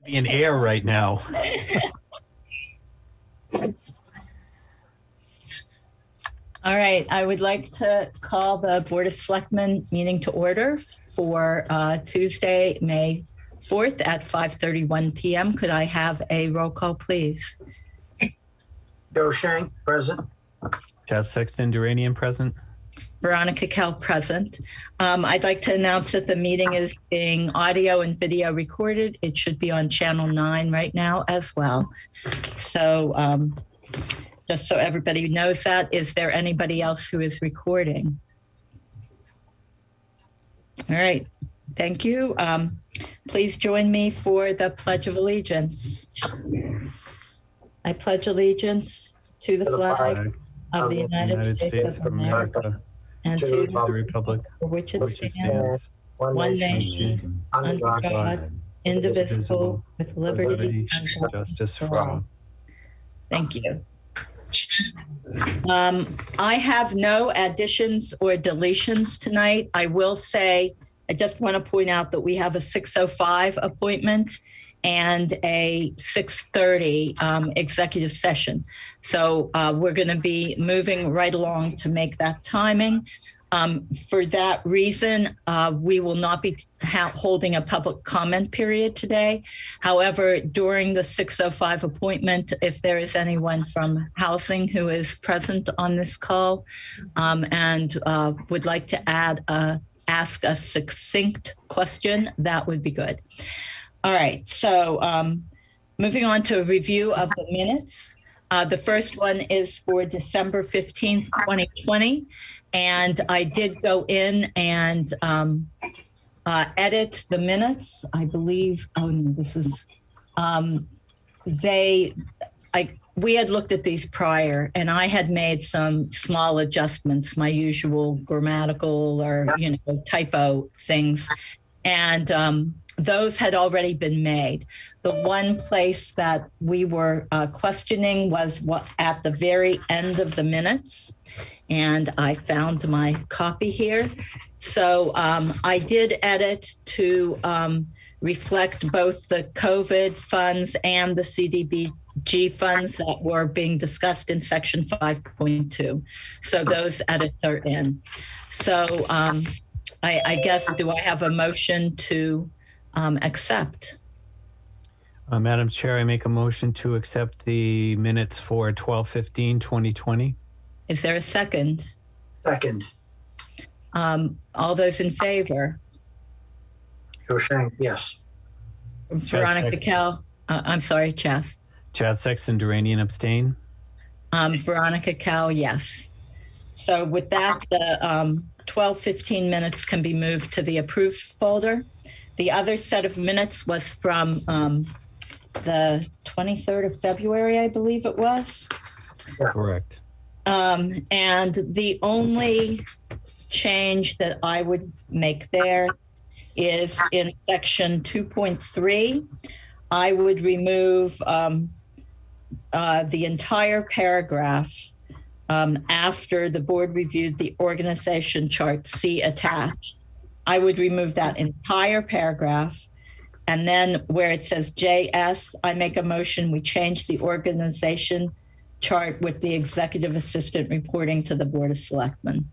in air right now. All right, I would like to call the Board of Selectmen meeting to order for Tuesday, May 4th at 5:31 p.m. Could I have a roll call, please? Joe Shank, present. Chad Sexton Duranian present. Veronica Kell present. I'd like to announce that the meeting is being audio and video recorded. It should be on Channel 9 right now as well. So just so everybody knows that, is there anybody else who is recording? All right, thank you. Please join me for the Pledge of Allegiance. I pledge allegiance to the flag of the United States of America and to the republic for which it which it stands, stands, one nation, under God, indivisible, with liberty and justice for all. Thank you. I have no additions or deletions tonight. I will say, I just want to point out that we have a 6:05 appointment and a 6:30 executive session. So we're going to be moving right along to make that timing. For that reason, we will not be holding a public comment period today. However, during the 6:05 appointment, if there is anyone from housing who is present on this call and would like to ask a succinct question, that would be good. All right, so moving on to a review of the minutes. The first one is for December 15th, 2020. And I did go in and edit the minutes. I believe, oh no, this is, we had looked at these prior and I had made some small adjustments, my usual grammatical or, typo things. And those had already been made. The one place that we were questioning was at the very end of the minutes. And I found my copy here. So I did edit to reflect both the COVID funds and the CDBG funds that were being discussed in section 5.2. So those edits are in. So I guess, do I have a motion to accept? Madam Chair, I make a motion to accept the minutes for 12/15/2020. Is there a second? Second. All those in favor? Joe Shank, yes. Veronica Kell, I'm sorry, Chas. Chad Sexton Duranian abstain. Veronica Kell, yes. So with that, the 12:15 minutes can be moved to the approved folder. The other set of minutes was from the 23rd of February, I believe it was. Yeah. Correct. And the only change that I would make there is in section 2.3, I would remove the entire paragraph after the board reviewed the organization chart, see attached. I would remove that entire paragraph. And then where it says JS, I make a motion, we change the organization chart with the executive assistant reporting to the Board of Selectmen.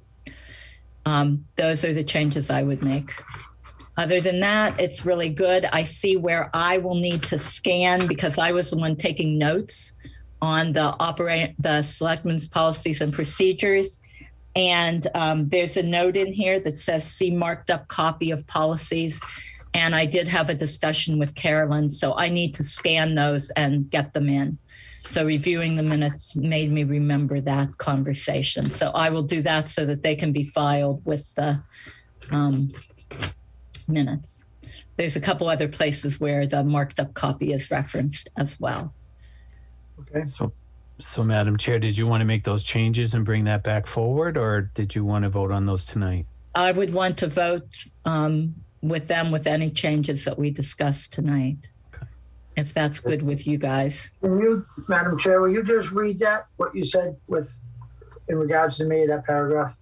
Those are the changes I would make. Other than that, it's really good. I see where I will need to scan because I was the one taking notes on the Selectmen's policies and procedures. And there's a note in here that says, see marked up copy of policies. And I did have a discussion with Carolyn, so I need to scan those and get them in. So reviewing the minutes made me remember that conversation. So I will do that so that they can be filed with the minutes. There's a couple other places where the marked up copy is referenced as well. Okay. So Madam Chair, did you want to make those changes and bring that back forward, or did you want to vote on those tonight? I would want to vote with them with any changes that we discussed tonight. Okay. If that's good with you guys. Can you, Madam Chair, will you just read that, what you said in regards to me, that paragraph?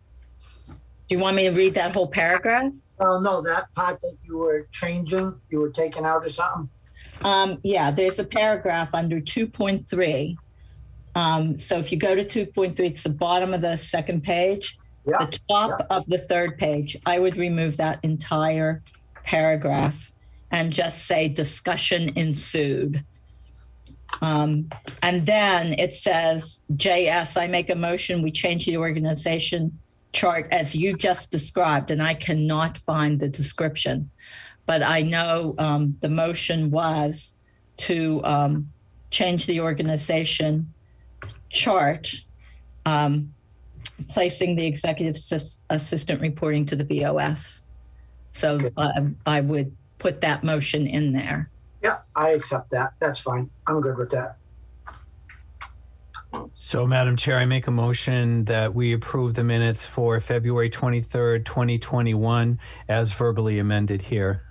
Do you want me to read that whole paragraph? Oh, no, that part that you were changing, you were taking out or something. Yeah, there's a paragraph under 2.3. So if you go to 2.3, it's the bottom of the second page, Yeah, the top of the third page. I would remove that entire paragraph and just say discussion ensued. And then it says, JS, I make a motion, we change the organization chart as you just described, and I cannot find the description. But I know the motion was to change the organization chart, placing the executive assistant reporting to the BOS. So I would put that motion in there. yeah, I accept that. That's fine. I'm good with that. So, Madam Chair, I make a motion that we approve the minutes for February 23rd, 2021, as verbally amended here.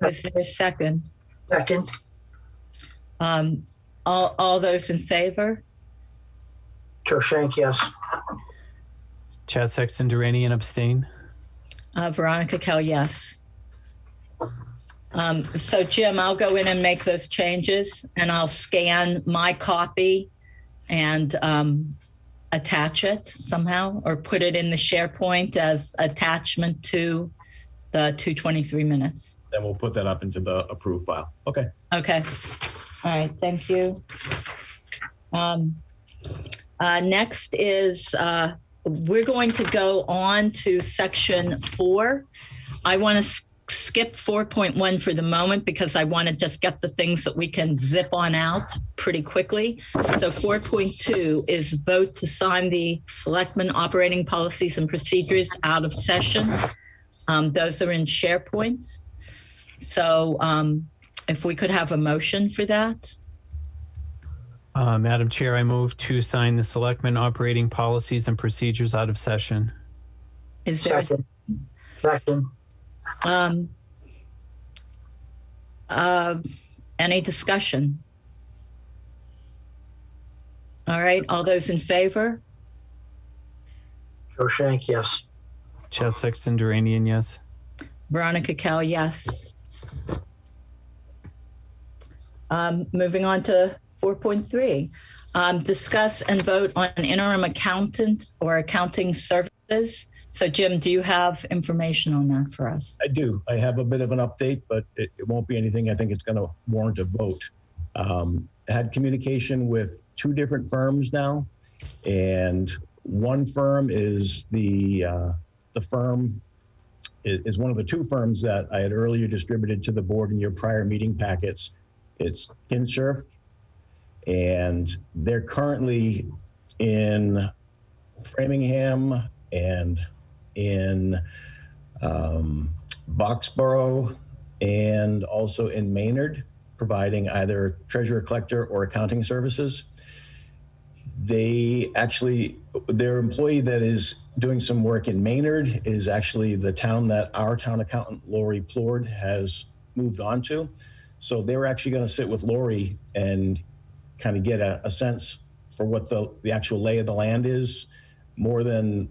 Is there a second? Second, All those in favor? Joe Shank, yes. Chad Sexton Duranian abstain. Veronica Kell, yes. So Jim, I'll go in and make those changes, and I'll scan my copy and attach it somehow, or put it in the SharePoint as attachment to the 223 minutes. Then we'll put that up into the approved file. Okay. Okay. All right. Thank you. Next is we're going to go on to section 4. I want to skip 4.1 for the moment because I want to just get the things that we can zip on out pretty quickly. So 4.2 is vote to sign the Selectmen operating policies and procedures out of session. Those are in SharePoint. So if we could have a motion for that. Madam Chair, I move to sign the Selectmen operating policies and procedures out of session. Is there Second. any discussion? All right, all those in favor? Joe Shank, yes. Chad Sexton Duranian, yes. Veronica Kell, yes. Moving on to 4.3, discuss and vote on an interim accountant or accounting services. So Jim, do you have information on that for us? I do. I have a bit of an update, but it won't be anything. I think it's going to warrant a vote. I had communication with 2 different firms now, and one firm is the firm is one of the 2 firms that I had earlier distributed to the board in your prior meeting packets. It's Kinsurf, and they're currently in Framingham and in Boxborough and also in Maynard, providing either treasurer collector or accounting services. They actually, their employee that is doing some work in Maynard is actually the town that our town accountant, Lori Plord, has moved on to. So they were actually going to sit with Lori and kind of get a sense for what the actual lay of the land is, more than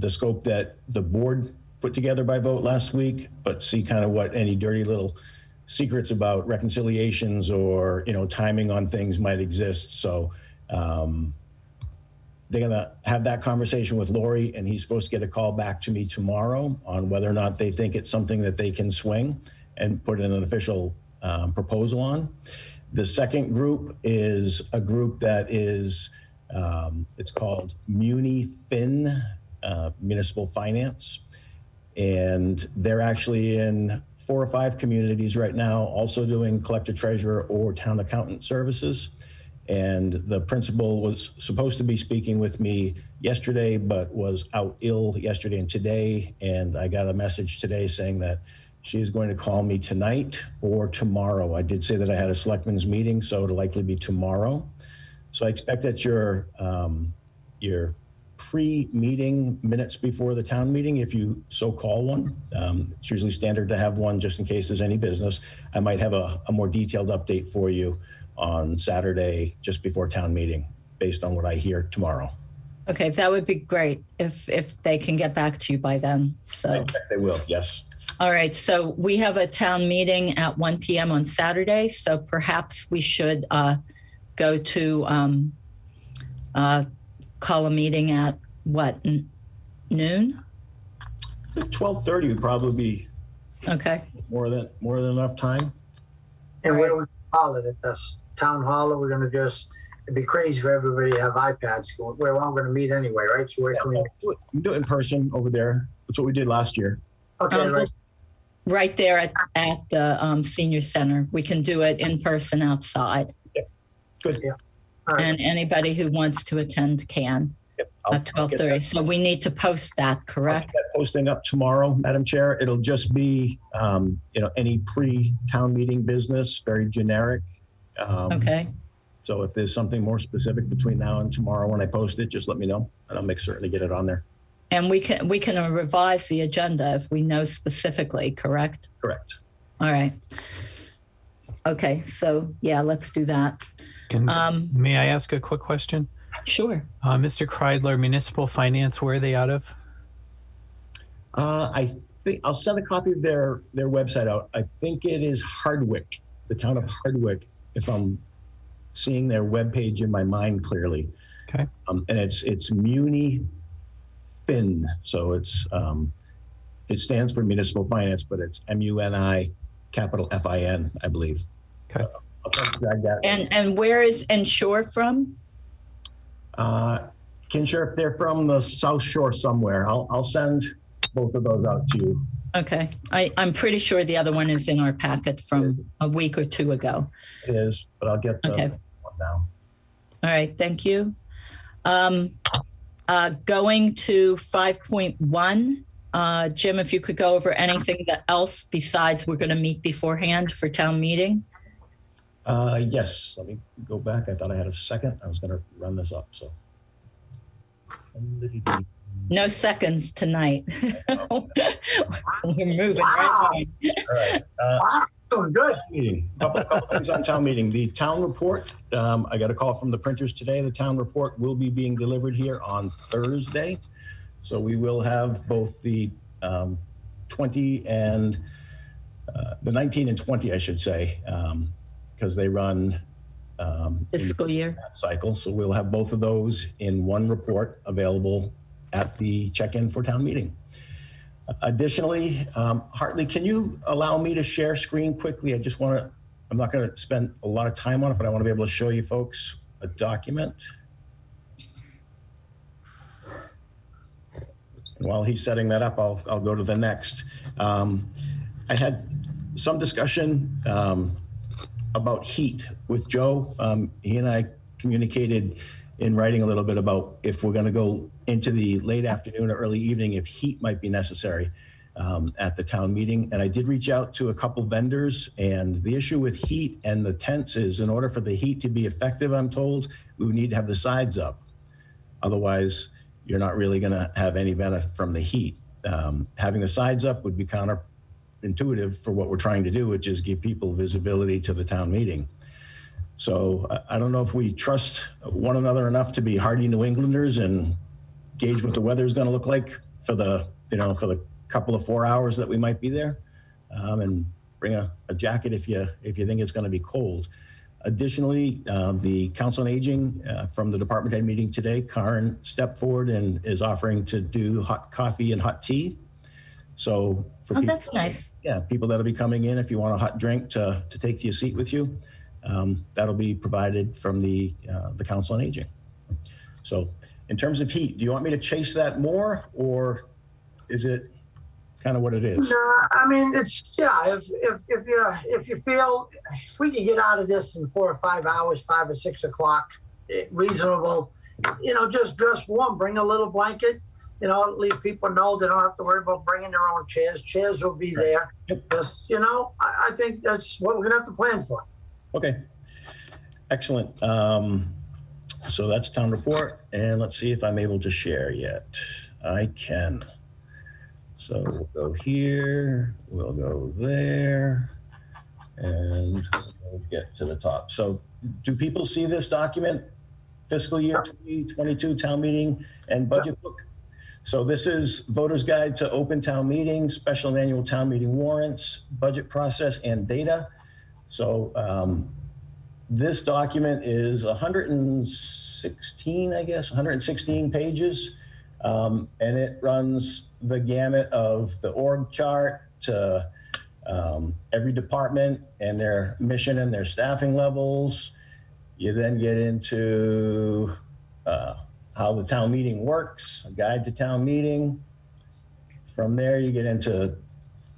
the scope that the board put together by vote last week, but see kind of what any dirty little secrets about reconciliations or, timing on things might exist. So they're going to have that conversation with Lori, and he's supposed to get a call back to me tomorrow on whether or not they think it's something that they can swing and put in an official proposal on. The second group is a group that is, it's called MuniFin, Municipal Finance. And they're actually in 4 or 5 communities right now, also doing collector treasurer or town accountant services. And the principal was supposed to be speaking with me yesterday, but was out ill yesterday and today. And I got a message today saying that she is going to call me tonight or tomorrow. I did say that I had a selectmen's meeting, so it'll likely be tomorrow. So I expect that your pre-meeting minutes before the town meeting, if you so call one, it's usually standard to have one just in case there's any business. I might have a more detailed update for you on Saturday just before town meeting based on what I hear tomorrow. Okay, that would be great if they can get back to you by then. I So expect they will, yes. All right, so we have a town meeting at 1 p.m. on Saturday, so perhaps we should go to call a meeting at what, noon? 12:30 would probably be Okay. more than enough time. And where we call it at the town hall, or we're gonna just, it'd be crazy for everybody to have iPads. We're all gonna meet anyway, right? So where can we? We do it in person over there. That's what we did last year. Okay, right. Right there at the senior center. We can do it in person outside. Good. Yeah. All right. And anybody who wants to attend can Yep. at 12:30. So we need to post that, I'll correct? get that posting up tomorrow, Madam Chair. It'll just be, any pre-town meeting business, very generic. Okay. So if there's something more specific between now and tomorrow when I post it, just let me know and I'll make certain to get it on there. And we can revise the agenda if we know specifically, correct? Correct. All right. Okay, so yeah, let's do that. May I ask a quick question? Sure. Mr. Kreidler, Municipal Finance, where are they out of? I think I'll send a copy of their website out. I think it is Hardwick, the town of Hardwick, if I'm seeing their webpage in my mind clearly. Okay. And it's Muni Fin. So it stands for Municipal Finance, but it's MUNI capital FIN, I believe. Okay. I'll try to drag that. And where is Ensure from? Kinshire, they're from the South Shore somewhere. I'll send both of those out to you. Okay. I'm pretty sure the other one is in our packet from a week or two ago. It is, but I'll get the Okay. one now. All right, thank you. Going to 5.1, Jim, if you could go over anything else besides we're going to meet beforehand for town meeting. Yes, let me go back. I thought I had a second. I was going to run this up, so. No seconds tonight. We're moving Wow. right All right. Wow, doing good. Meeting. Couple things on town meeting. The town report, I got a call from the printers today. The town report will be being delivered here on Thursday. So we will have both the 20 and the 19 and 20, I should say, because they run fiscal year. that cycle. So we'll have both of those in one report available at the check-in for town meeting. Additionally, Hartley, can you allow me to share screen quickly? I'm not going to spend a lot of time on it, but I want to be able to show you folks a document. And while he's setting that up, I'll go to the next. I had some discussion about heat with Joe. He and I communicated in writing a little bit about if we're going to go into the late afternoon or early evening, if heat might be necessary at the town meeting. And I did reach out to a couple vendors, and the issue with heat and the tents is in order for the heat to be effective, I'm told, we would need to have the sides up. Otherwise, you're not really going to have any benefit from the heat. Having the sides up would be counterintuitive for what we're trying to do, which is give people visibility to the town meeting. So I don't know if we trust one another enough to be hardy New Englanders and gauge what the weather is going to look like for the couple of 4 hours that we might be there, and bring a jacket if you think it's going to be cold. Additionally, the Council on Aging from the department head meeting today, Karen stepped forward and is offering to do hot coffee and hot tea. So for people, That's nice. Yeah, people that'll be coming in, if you want a hot drink to take to your seat with you, that'll be provided from the Council on Aging. So in terms of heat, do you want me to chase that more, or is it kind of what it is? No, I mean, it's, yeah, if you feel, if we can get out of this in 4 or 5 hours, 5 or 6 o'clock, reasonable, just dress warm, bring a little blanket, at least people know they don't have to worry about bringing their own chairs. Chairs will be there. Just, I think that's what we're gonna have to plan for. Okay, excellent. So that's town report, and let's see if I'm able to share yet. I can. So we'll go here, we'll go there, and we'll get to the top. So do people see this document, fiscal year 2022 town meeting and budget book? So this is Voter's Guide to Open Town Meetings, Special and Annual Town Meeting Warrants, Budget Process and Data. So this document is 116, I guess, 116 pages. And it runs the gamut of the org chart to every department and their mission and their staffing levels. You then get into how the town meeting works, a guide to town meeting. From there, you get into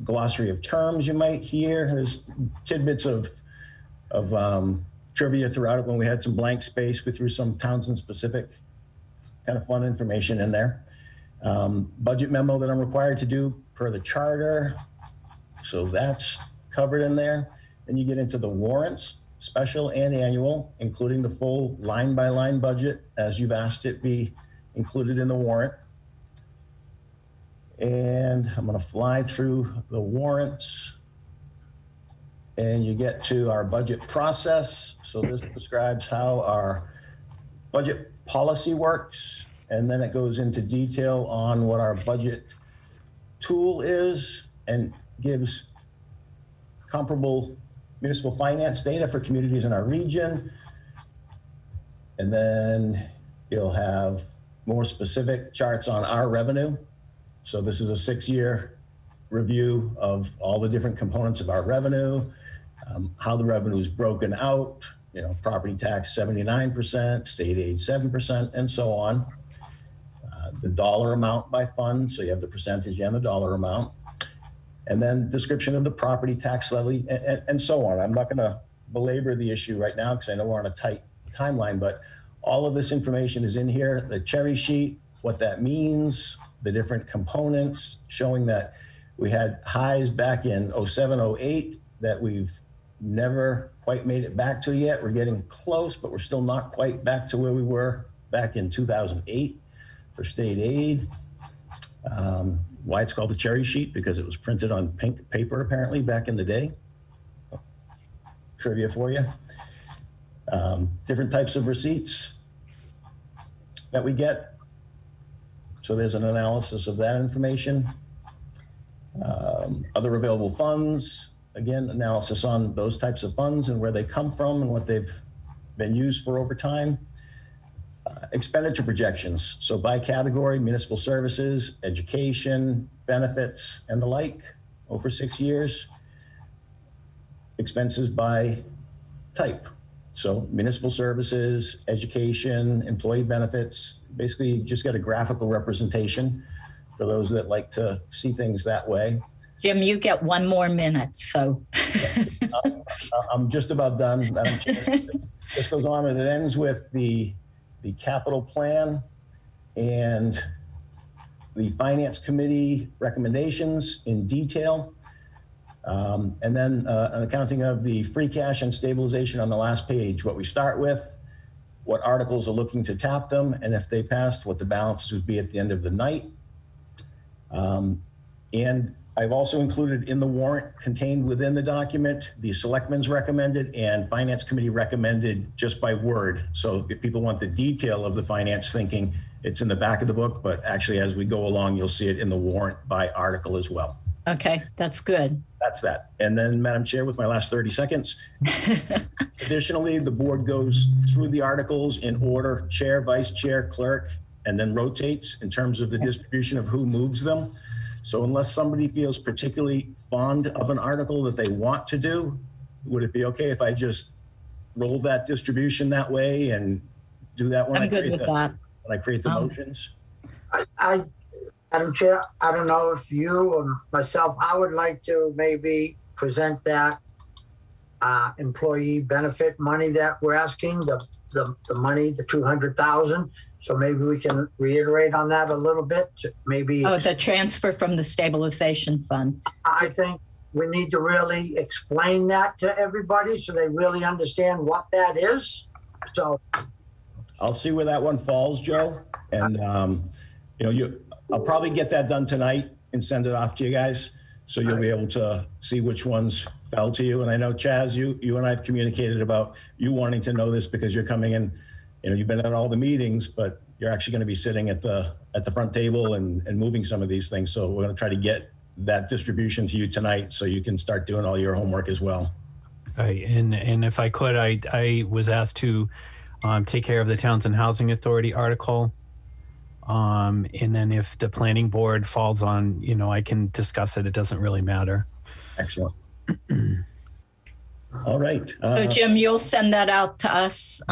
glossary of terms you might hear. There's tidbits of trivia throughout it. When we had some blank space, we threw some Townsend specific kind of fun information in there. Budget memo that I'm required to do per the charter. So that's covered in there. Then you get into the warrants, special and annual, including the full line by line budget as you've asked it be included in the warrant. And I'm going to fly through the warrants. And you get to our budget process. So this describes how our budget policy works. And then it goes into detail on what our budget tool is and gives comparable municipal finance data for communities in our region. And then you'll have more specific charts on our revenue. So this is a 6-year review of all the different components of our revenue, how the revenue is broken out, property tax 79%, state aid 7%, and so on. The dollar amount by fund, so you have the percentage and the dollar amount. And then description of the property tax levy and so on. I'm not going to belabor the issue right now because I know we're on a tight timeline, but all of this information is in here. The cherry sheet, what that means, the different components, showing that we had highs back in 07, 08 that we've never quite made it back to yet. We're getting close, but we're still not quite back to where we were back in 2008 for state aid. Why it's called the cherry sheet, because it was printed on pink paper apparently back in the day. Trivia for you. Different types of receipts that we get. So there's an analysis of that information. Other available funds, again, analysis on those types of funds and where they come from and what they've been used for over time. Expenditure projections. So by category, municipal services, education, benefits, and the like over 6 years. Expenses by type. So municipal services, education, employee benefits. Basically, you just get a graphical representation for those that like to see things that way. Jim, you get 1 more minute, so. I'm just about done. This goes on and it ends with the capital plan and the finance committee recommendations in detail. And then an accounting of the free cash and stabilization on the last page, what we start with, what articles are looking to tap them, and if they passed, what the balances would be at the end of the night. And I've also included in the warrant contained within the document, the selectmen's recommended and finance committee recommended just by word. So if people want the detail of the finance thinking, it's in the back of the book, but actually as we go along, you'll see it in the warrant by article as well. Okay, that's good. That's that. And then Madam Chair, with my last 30 seconds, additionally, the board goes through the articles in order, chair, vice chair, clerk, and then rotates in terms of the distribution of who moves them. So unless somebody feels particularly fond of an article that they want to do, would it be okay if I just roll that distribution that way and do that when I'm good with that. When I create the motions? Madam Chair, I don't know if you or myself, I would like to maybe present that employee benefit money that we're asking, the money, the 200,000. So maybe we can reiterate on that a little bit. Maybe. Oh, the transfer from the stabilization fund. I think we need to really explain that to everybody so they really understand what that is. So I'll see where that one falls, Joe. And, I'll probably get that done tonight and send it off to you guys. So you'll be able to see which ones fell to you. And I know, Chaz, you and I have communicated about you wanting to know this because you're coming in, you've been at all the meetings, but you're actually going to be sitting at the front table and moving some of these things. So we're going to try to get that distribution to you tonight so you can start doing all your homework as well. Right. And if I could, I was asked to take care of the Townsend Housing Authority article. And then if the planning board falls on, I can discuss it. It doesn't really matter. Excellent. All right. So Jim, you'll send that out to us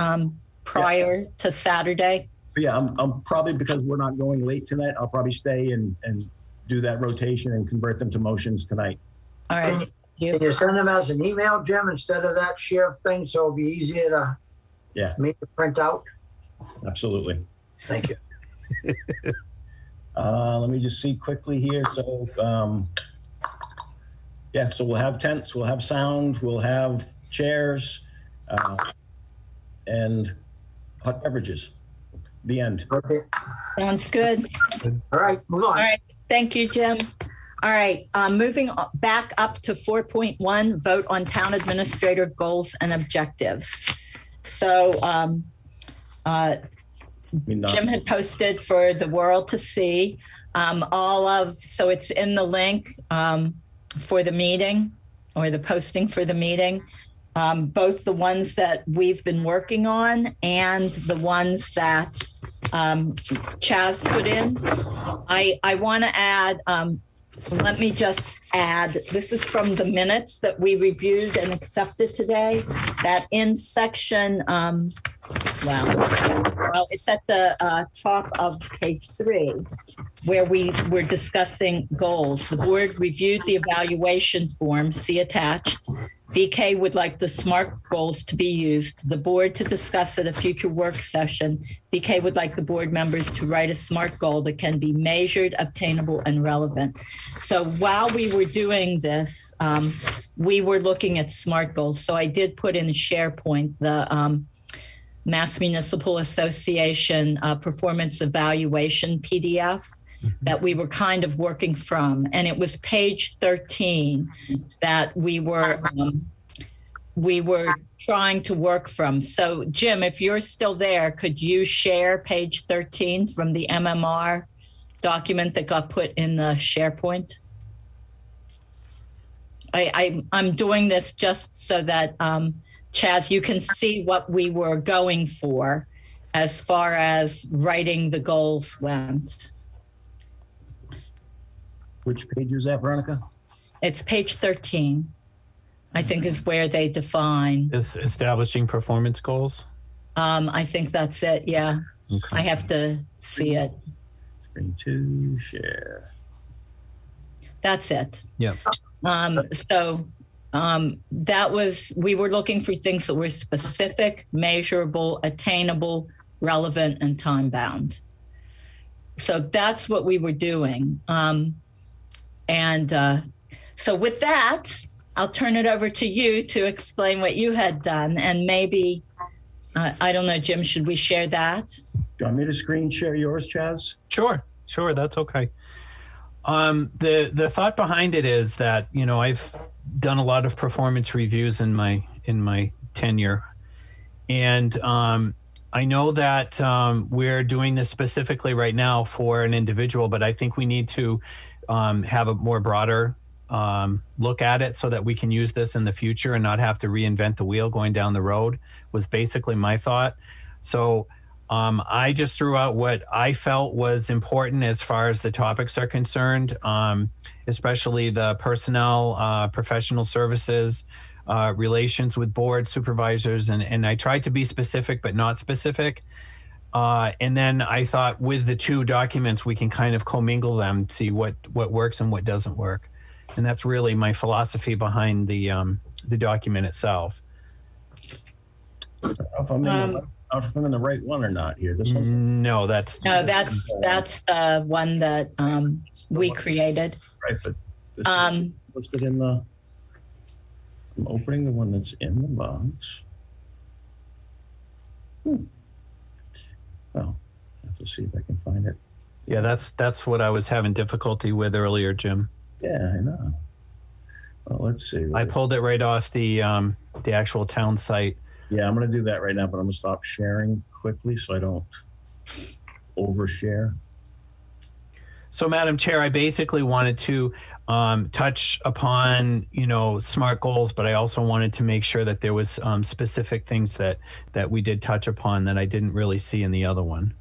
prior to Saturday? Yeah, I'm probably, because we're not going late tonight, I'll probably stay and do that rotation and convert them to motions tonight. All right. Can you send them as an email, Jim, instead of that share thing, so it'll be easier to make the print out? Absolutely. Thank you. Let me just see quickly here. So, so we'll have tents, we'll have sound, we'll have chairs, and hot beverages. The end. Okay. Sounds good. All right, move on. All right. Thank you, Jim. All right. Moving back up to 4.1, vote on town administrator goals and objectives. So Jim had posted for the world to see so it's in the link for the meeting, or the posting for the meeting, both the ones that we've been working on and the ones that Chaz put in. I want to add, let me just add, this is from the minutes that we reviewed and accepted today, that in section, it's at the top of page 3, where we were discussing goals. The board reviewed the evaluation form, see attached. VK would like the SMART goals to be used. The board to discuss at a future work session. VK would like the board members to write a SMART goal that can be measured, obtainable, and relevant. So while we were doing this, we were looking at SMART goals. So I did put in SharePoint the Mass Municipal Association performance evaluation PDF that we were kind of working from. And it was page 13 that we were trying to work from. So Jim, if you're still there, could you share page 13 from the MMR document that got put in the SharePoint? I'm doing this just so that Chaz, you can see what we were going for as far as writing the goals went. Which page is that, Veronica? It's page 13, I think, is where they define. Is establishing performance goals? I think that's it, yeah. Okay. I have to see it. Screen 2, share. That's it. Yeah. That was, we were looking for things that were specific, measurable, attainable, relevant, and time-bound. So that's what we were doing. So with that, I'll turn it over to you to explain what you had done. And maybe, I don't know, Jim, should we share that? Do you want me to screen share yours, Chaz? Sure, that's okay. The thought behind it is that, I've done a lot of performance reviews in my tenure. And I know that we're doing this specifically right now for an individual, but I think we need to have a more broader look at it so that we can use this in the future and not have to reinvent the wheel going down the road, was basically my thought. So I just threw out what I felt was important as far as the topics are concerned, especially the personnel, professional services, relations with board supervisors. And I tried to be specific, but not specific. And then I thought with the two documents, we can kind of commingle them, see what works and what doesn't work. And that's really my philosophy behind the document itself. If I'm in the right one or not here. This one? No, that's the one that we created. Right, but this is listed in the. I'm opening the one that's in the box. Well, I have to see if I can find it. Yeah, that's what I was having difficulty with earlier, Jim. Yeah, I know. Well, let's see. I pulled it right off the actual town site. Yeah, I'm going to do that right now, but I'm going to stop sharing quickly so I don't overshare. So, Madam Chair, I basically wanted to touch upon, SMART goals, but I also wanted to make sure that there was specific things that we did touch upon that I didn't really see in the other one.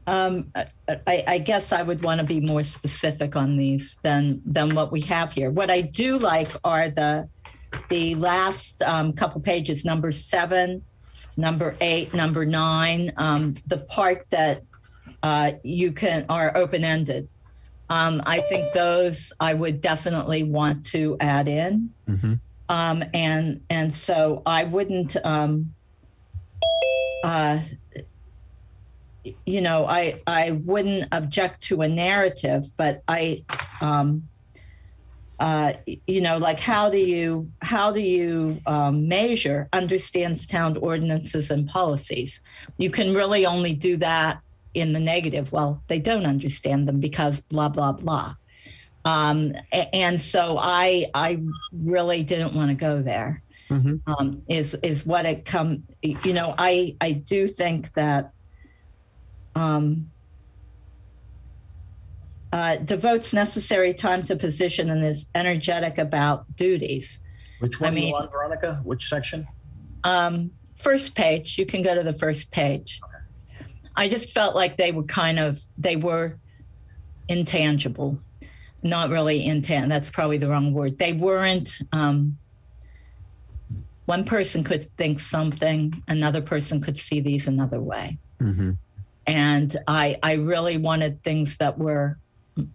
I guess I would want to be more specific on these than what we have here. What I do like are the last couple pages, number 7, number 8, number 9, the part that are open-ended. I think those I would definitely want to add in. Mm-hmm. And so I wouldn't, I wouldn't object to a narrative, but like how do you measure understands town ordinances and policies? You can really only do that in the negative. Well, they don't understand them because blah, blah, blah. And so I really didn't want to go there. Mm-hmm. Is what it come, I do think that devotes necessary time to position and is energetic about duties. Which one you want, Veronica? Which section? First page. You can go to the first page. Okay. I just felt like they were intangible. Not really intangible. That's probably the wrong word. They weren't, one person could think something, another person could see these another way. Mm-hmm. And I really wanted things that were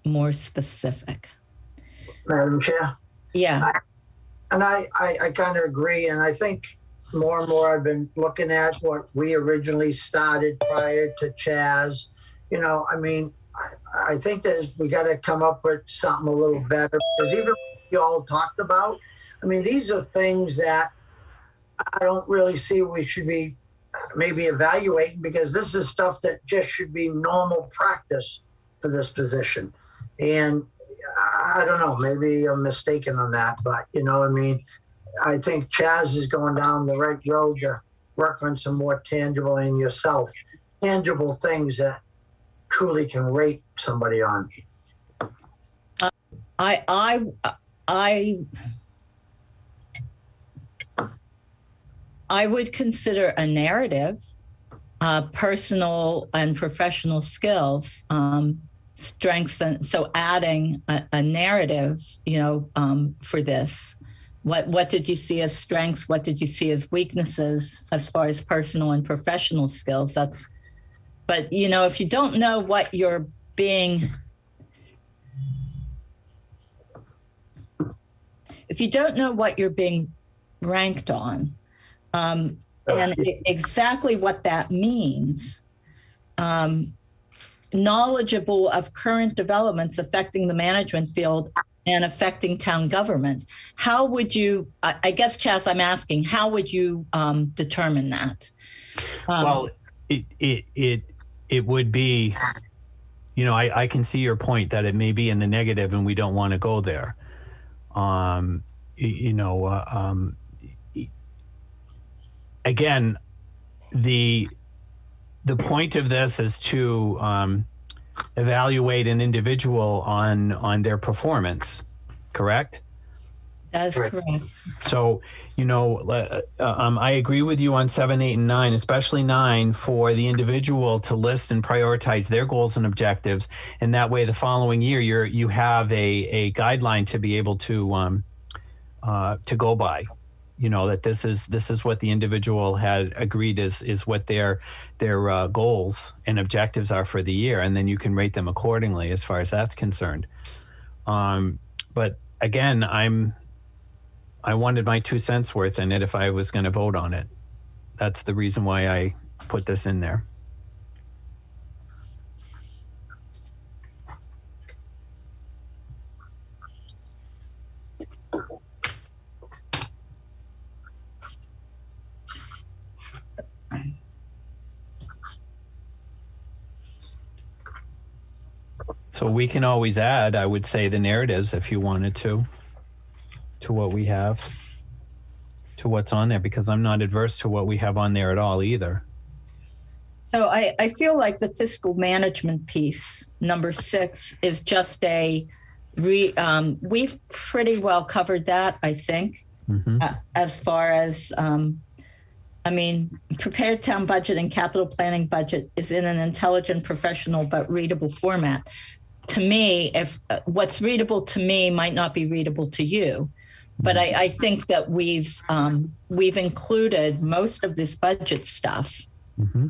more specific. Madam Chair? Yeah. I kind of agree. And I think more and more I've been looking at what we originally started prior to Chaz. I think that we got to come up with something a little better, because even you all talked about, these are things that I don't really see we should be maybe evaluating, because this is stuff that just should be normal practice for this position. And I don't know, maybe I'm mistaken on that, but I think Chaz is going down the right road to work on some more tangible tangible things that truly can rate somebody on. I would consider a narrative, personal and professional skills, strengths, and so adding a narrative, for this. What did you see as strengths? What did you see as weaknesses as far as personal and professional skills? But if you don't know what you're being, ranked on, and exactly what that means, knowledgeable of current developments affecting the management field and affecting town government. How would you, I guess, Chaz, I'm asking, how would you determine that? Well, it would be, I can see your point that it may be in the negative and we don't want to go there. Again, the point of this is to evaluate an individual on their performance, correct? That's correct. So, I agree with you on 7, 8, and 9, especially 9, for the individual to list and prioritize their goals and objectives. And that way, the following year, you have a guideline to be able to go by. That this is what the individual had agreed is what their goals and objectives are for the year, and then you can rate them accordingly as far as that's concerned. But again, I wanted my 2 cents worth in it if I was going to vote on it. That's the reason why I put this in there. So we can always add, I would say, the narratives if you wanted to what we have, to what's on there, because I'm not adverse to what we have on there at all either. So I feel like the fiscal management piece, number 6, is just we've pretty well covered that, I think, as far as, prepared town budget and capital planning budget is in an intelligent, professional, but readable format. To me, if what's readable to me might not be readable to you, but I think that we've included most of this budget stuff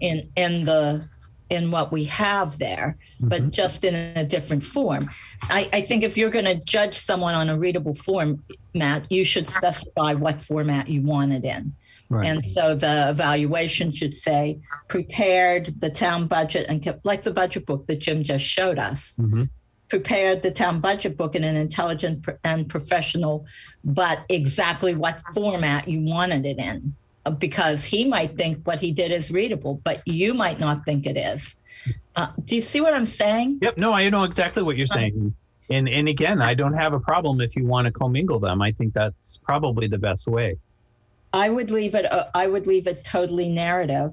in what we have there, but just in a different form. I think if you're going to judge someone on a readable format, you should specify what format you want it in. Right. And so the evaluation should say prepared the town budget and kept, like the budget book that Jim just showed us. Prepared the town budget book in an intelligent and professional, but exactly what format you wanted it in, because he might think what he did is readable, but you might not think it is. Do you see what I'm saying? Yep. No, I know exactly what you're saying. And again, I don't have a problem if you want to commingle them. I think that's probably the best way. I would leave it totally narrative.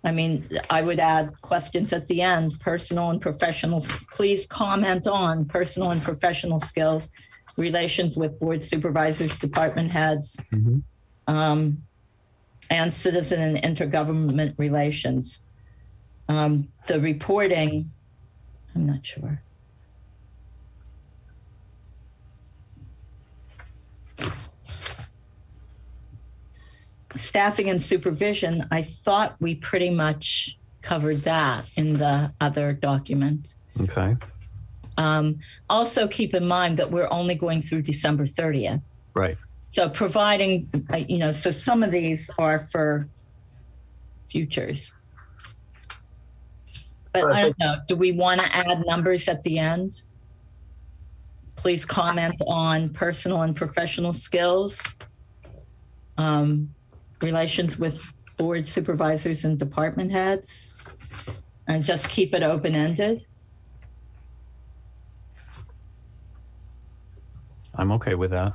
I mean, I would add questions at the end, personal and professional. Please comment on personal and professional skills, relations with board supervisors, department heads, and citizen and intergovernment relations. The reporting, I'm not sure. Staffing and supervision, I thought we pretty much covered that in the other document. Okay. Also keep in mind that we're only going through December 30th. Right. So providing, so some of these are for futures. But I don't know, do we want to add numbers at the end? Please comment on personal and professional skills. Relations with board supervisors and department heads, and just keep it open-ended. I'm okay with that.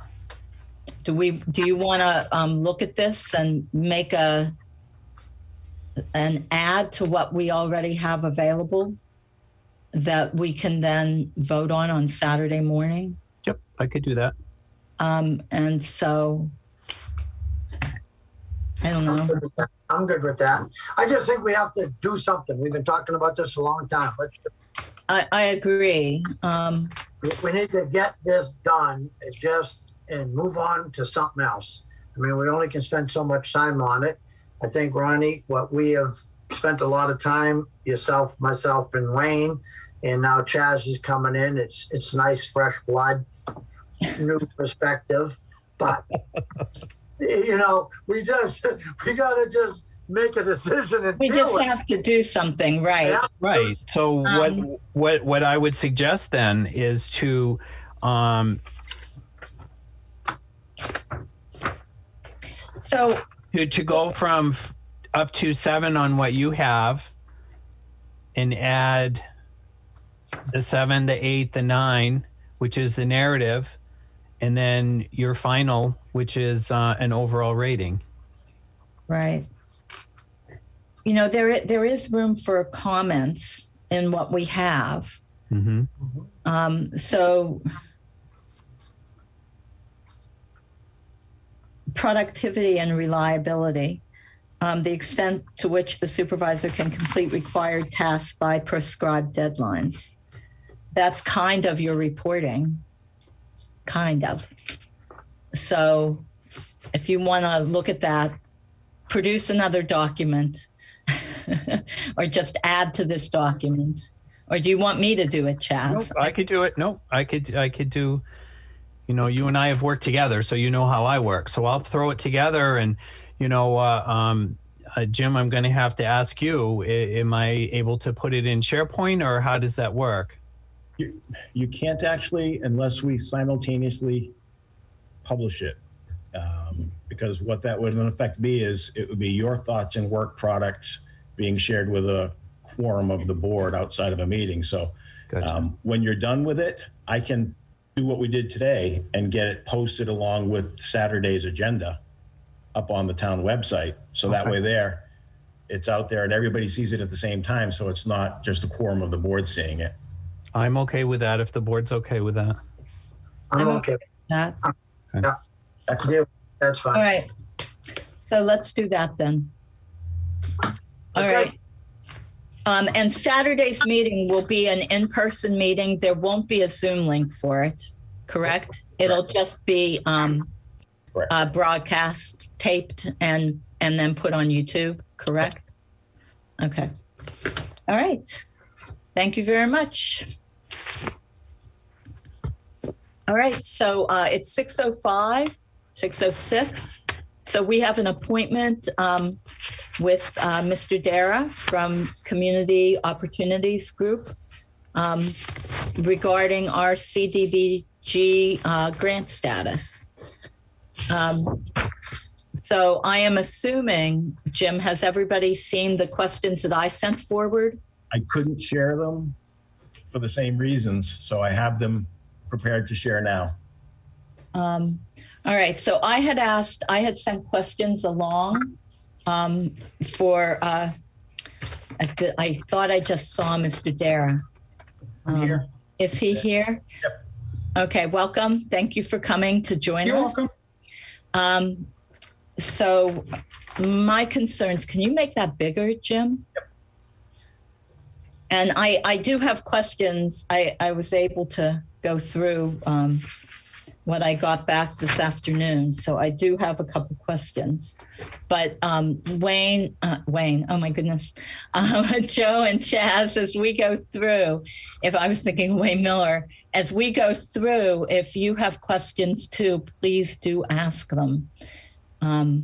Do you want to look at this and make an add to what we already have available that we can then vote on Saturday morning? Yep, I could do that. And so I don't know. I'm good with that. I just think we have to do something. We've been talking about this a long time. Let's do it. I agree. We need to get this done and move on to something else. I mean, we only can spend so much time on it. I think, Ronnie, what we have spent a lot of time, yourself, myself, and Wayne, and now Chaz is coming in. It's nice, fresh blood, new perspective, but we got to just make a decision and we just have to do something, right? Yeah. Right. So what I would suggest then is to to go from up to 7 on what you have and add the 7, the 8, the 9, which is the narrative, and then your final, which is an overall rating. Right. There is room for comments in what we have. So productivity and reliability, the extent to which the supervisor can complete required tasks by prescribed deadlines. That's kind of your reporting. Kind of. So if you want to look at that, produce another document or just add to this document. Or do you want me to do it, Chaz? Nope, I could do it. No, I could do, you and I have worked together, so you know how I work. So I'll throw it together and, Jim, I'm going to have to ask you, am I able to put it in SharePoint or how does that work? You can't actually, unless we simultaneously publish it. Because what that would in effect be is it would be your thoughts and work products being shared with a quorum of the board outside of a meeting. So Gotcha. When you're done with it, I can do what we did today and get it posted along with Saturday's agenda up on the town website. So that way there, it's out there and everybody sees it at the same time. So it's not just a quorum of the board seeing it. I'm okay with that if the board's okay with that. I'm okay. That. Yeah, Excellent. that's All fine. right. So let's do that then. All Okay. right. And Saturday's meeting will be an in-person meeting. There won't be a Zoom link for it, correct? It'll just be Correct. broadcast, taped, and then put on YouTube, correct? Okay. All right. Thank you very much. All right. So it's 6:05, 6:06. So we have an appointment with Mr. Dara from Community Opportunities Group regarding our CDBG grant status. So I am assuming, Jim, has everybody seen the questions that I sent forward? I couldn't share them for the same reasons, so I have them prepared to share now. All right, so I had sent questions along for, I thought I just saw Mr. Dara. I'm here. Is he here? Yep. Okay, welcome. Thank you for coming to join You're us. welcome. So my concerns, can you make that bigger, Jim? Yep. And I do have questions. I was able to go through what I got back this afternoon. So I do have a couple questions. But Wayne, oh my goodness, Joe and Chaz, as we go through, if I was thinking Wayne Miller, as we go through, if you have questions too, please do ask them. All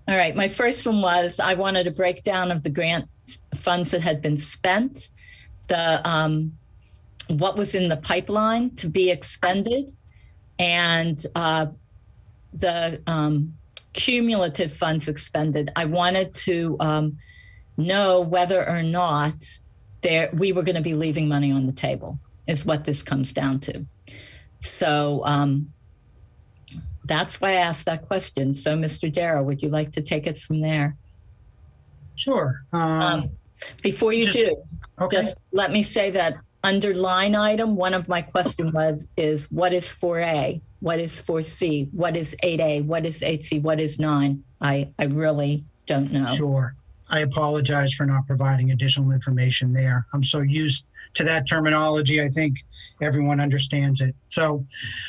right, my first one was I wanted a breakdown of the grant funds that had been spent, what was in the pipeline to be expended, and the cumulative funds expended. I wanted to know whether or not we were going to be leaving money on the table, is what this comes down to. So that's why I asked that question. So, Mr. Darrow, would you like to take it from there? Sure. Before you do, Okay. just let me say that under line item, one of my questions is what is 4A? What is 4C? What is 8A? What is 8C? What is 9? I really don't know. Sure. I apologize for not providing additional information there. I'm so used to that terminology. I think everyone understands it. So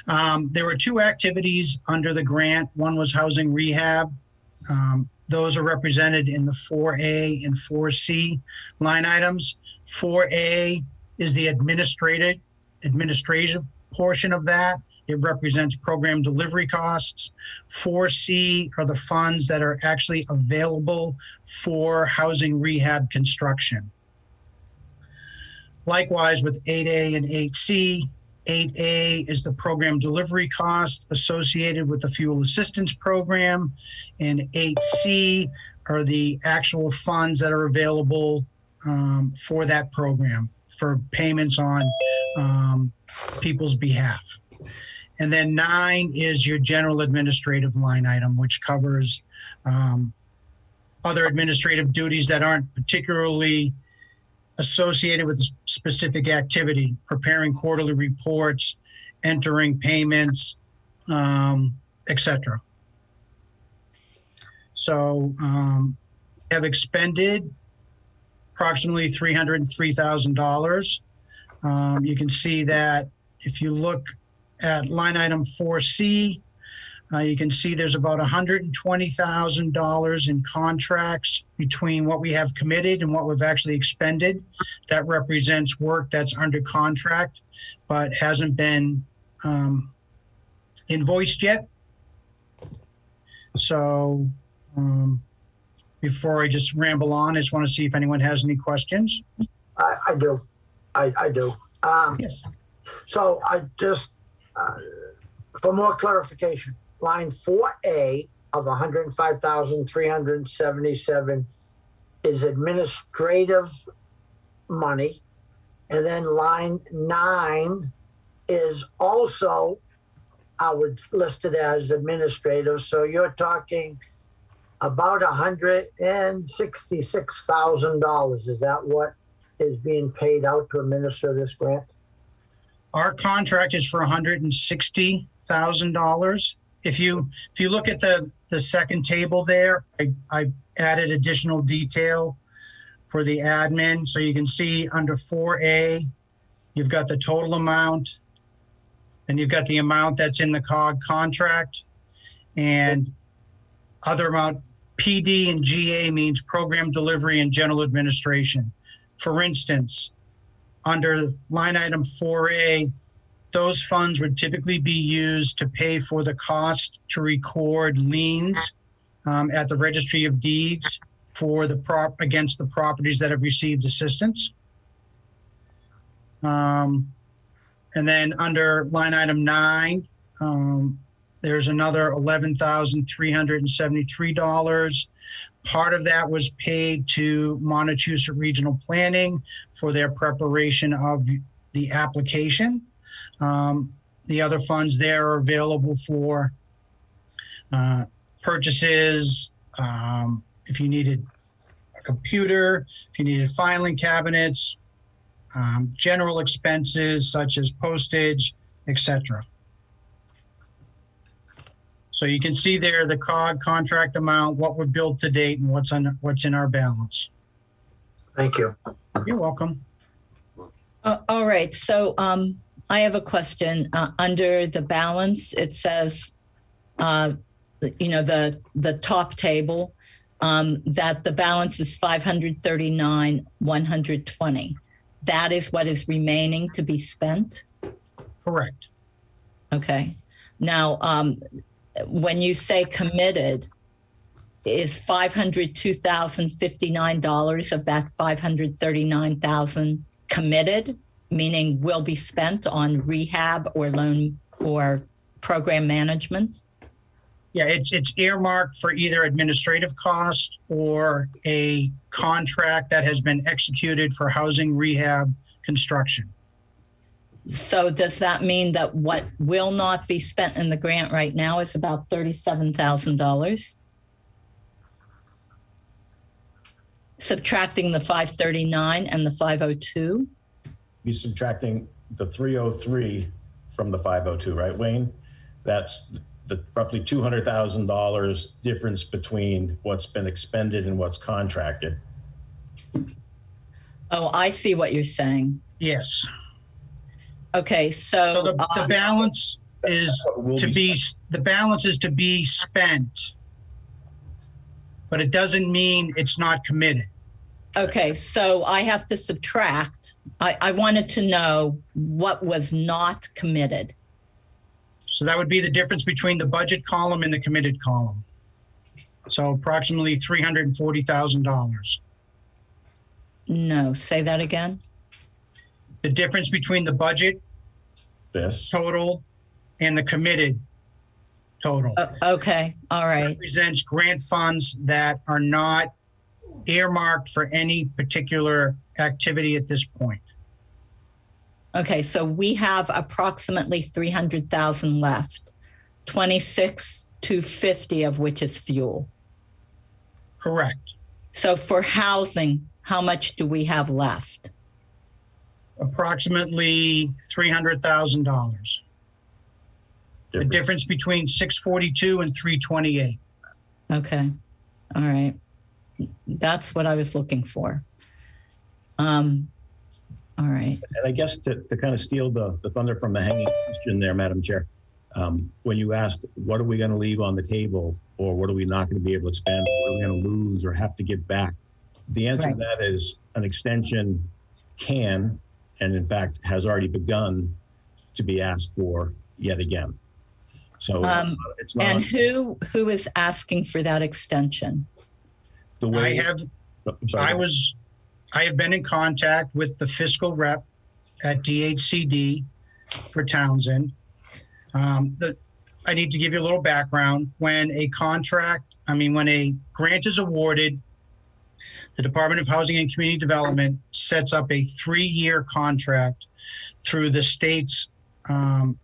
there were two activities under the grant. One was housing rehab. Those are represented in the 4A and 4C line items. 4A is the administrative portion of that. It represents program delivery costs. 4C are the funds that are actually available for housing rehab construction. Likewise with 8A and 8C, 8A is the program delivery cost associated with the fuel assistance program, and 8C are the actual funds that are available for that program for payments on people's behalf. And then 9 is your general administrative line item, which covers other administrative duties that aren't particularly associated with a specific activity, preparing quarterly reports, entering payments, etc. So have expended approximately $303,000. You can see that if you look at line item 4C, you can see there's about $120,000 in contracts between what we have committed and what we've actually expended. That represents work that's under contract, but hasn't been invoiced yet. So before I just ramble on, I just want to see if anyone has any questions. I do. I do. Yes. So I just, for more clarification, line 4A of 105,377 is administrative money. And then line 9 is also, I would list it as administrative. So you're talking about $166,000. Is that what is being paid out to administer this grant? Our contract is for $160,000. If you look at the second table there, I added additional detail for the admin. So you can see under 4A, you've got the total amount, then you've got the amount that's in the COG contract, and other amount. PD and GA means program delivery and general administration. For instance, under line item 4A, those funds would typically be used to pay for the cost to record liens at the Registry of Deeds for against the properties that have received assistance. And then under line item 9, there's another $11,373. Part of that was paid to Montechusett Regional Planning for their preparation of the application. The other funds there are available for purchases, if you needed a computer, if you needed filing cabinets, general expenses such as postage, etc. So you can see there the COG contract amount, what we've billed to date, and what's in our balance. Thank you. You're welcome. All right. So I have a question. Under the balance, it says, the top table, that the balance is $539,120. That is what is remaining to be spent? Correct. Okay. Now, when you say committed, is $502,059 of that $539,000 committed, meaning will be spent on rehab or loan or program management? Yeah, it's earmarked for either administrative cost or a contract that has been executed for housing rehab construction. So does that mean that what will not be spent in the grant right now is about $37,000? Subtracting the 539 and the 502? Be subtracting the 303 from the 502, right, Wayne? That's the roughly $200,000 difference between what's been expended and what's contracted. Oh, I see what you're saying. Yes. Okay, so the balance is to be spent, but it doesn't mean it's not committed. Okay, so I have to subtract. I wanted to know what was not committed. So that would be the difference between the budget column and the committed column. So approximately $340,000. No, say that again. The difference between the budget total and the committed total. Okay, all right. Represents grant funds that are not earmarked for any particular activity at this point. Okay, so we have approximately 300,000 left, 26,250 of which is fuel. Correct. So for housing, how much do we have left? Approximately $300,000. The difference between 642 and 328. Okay, all right. That's what I was looking for. All right. And I guess to kind of steal the thunder from the hanging question there, Madam Chair, when you asked, what are we going to leave on the table, or what are we not going to be able to spend, what are we going to lose or have to give back? The answer to that is an extension can, and in fact has already begun to be asked for yet again. So it's not. And who is asking for that extension? The way I have been in contact with the fiscal rep at DHCD for Townsend. I need to give you a little background. When a grant is awarded, the Department of Housing and Community Development sets up a 3-year contract through the state's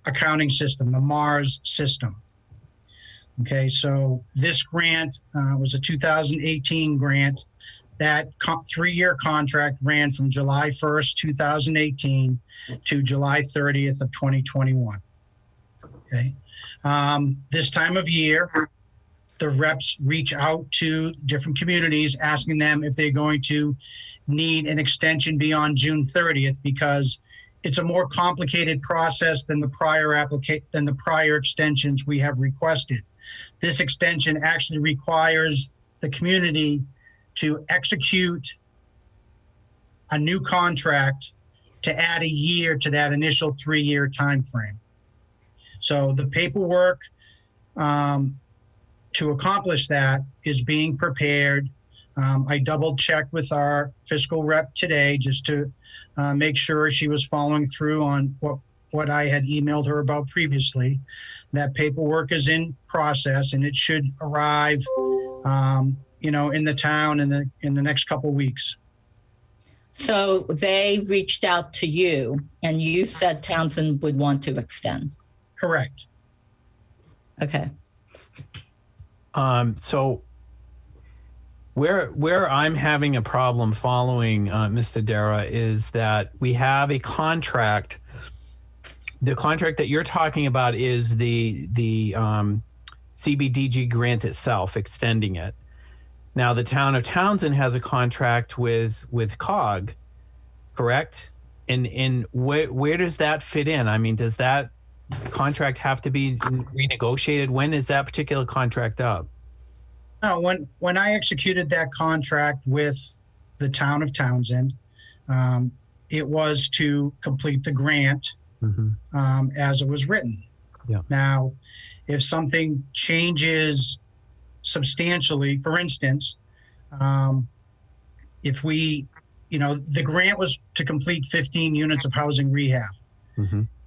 accounting system, the MARS system. Okay, so this grant was a 2018 grant. That 3-year contract ran from July 1st, 2018 to July 30th of 2021. Okay, this time of year, the reps reach out to different communities asking them if they're going to need an extension beyond June 30th, because it's a more complicated process than the prior extensions we have requested. This extension actually requires the community to execute a new contract to add a year to that initial 3-year time frame. So the paperwork to accomplish that is being prepared. I double checked with our fiscal rep today just to make sure she was following through on what I had emailed her about previously. That paperwork is in process and it should arrive, in the town in the next couple weeks. So they reached out to you and you said Townsend would want to extend. Correct. Okay. So where I'm having a problem following Mr. Dara is that we have a contract. The contract that you're talking about is the CBDG grant itself, extending it. Now, the town of Townsend has a contract with COG, correct? And where does that fit in? I mean, does that contract have to be renegotiated? When is that particular contract up? No, when I executed that contract with the town of Townsend, it was to complete the grant as it was written. Yeah. Now, if something changes substantially, for instance, if we, the grant was to complete 15 units of housing rehab.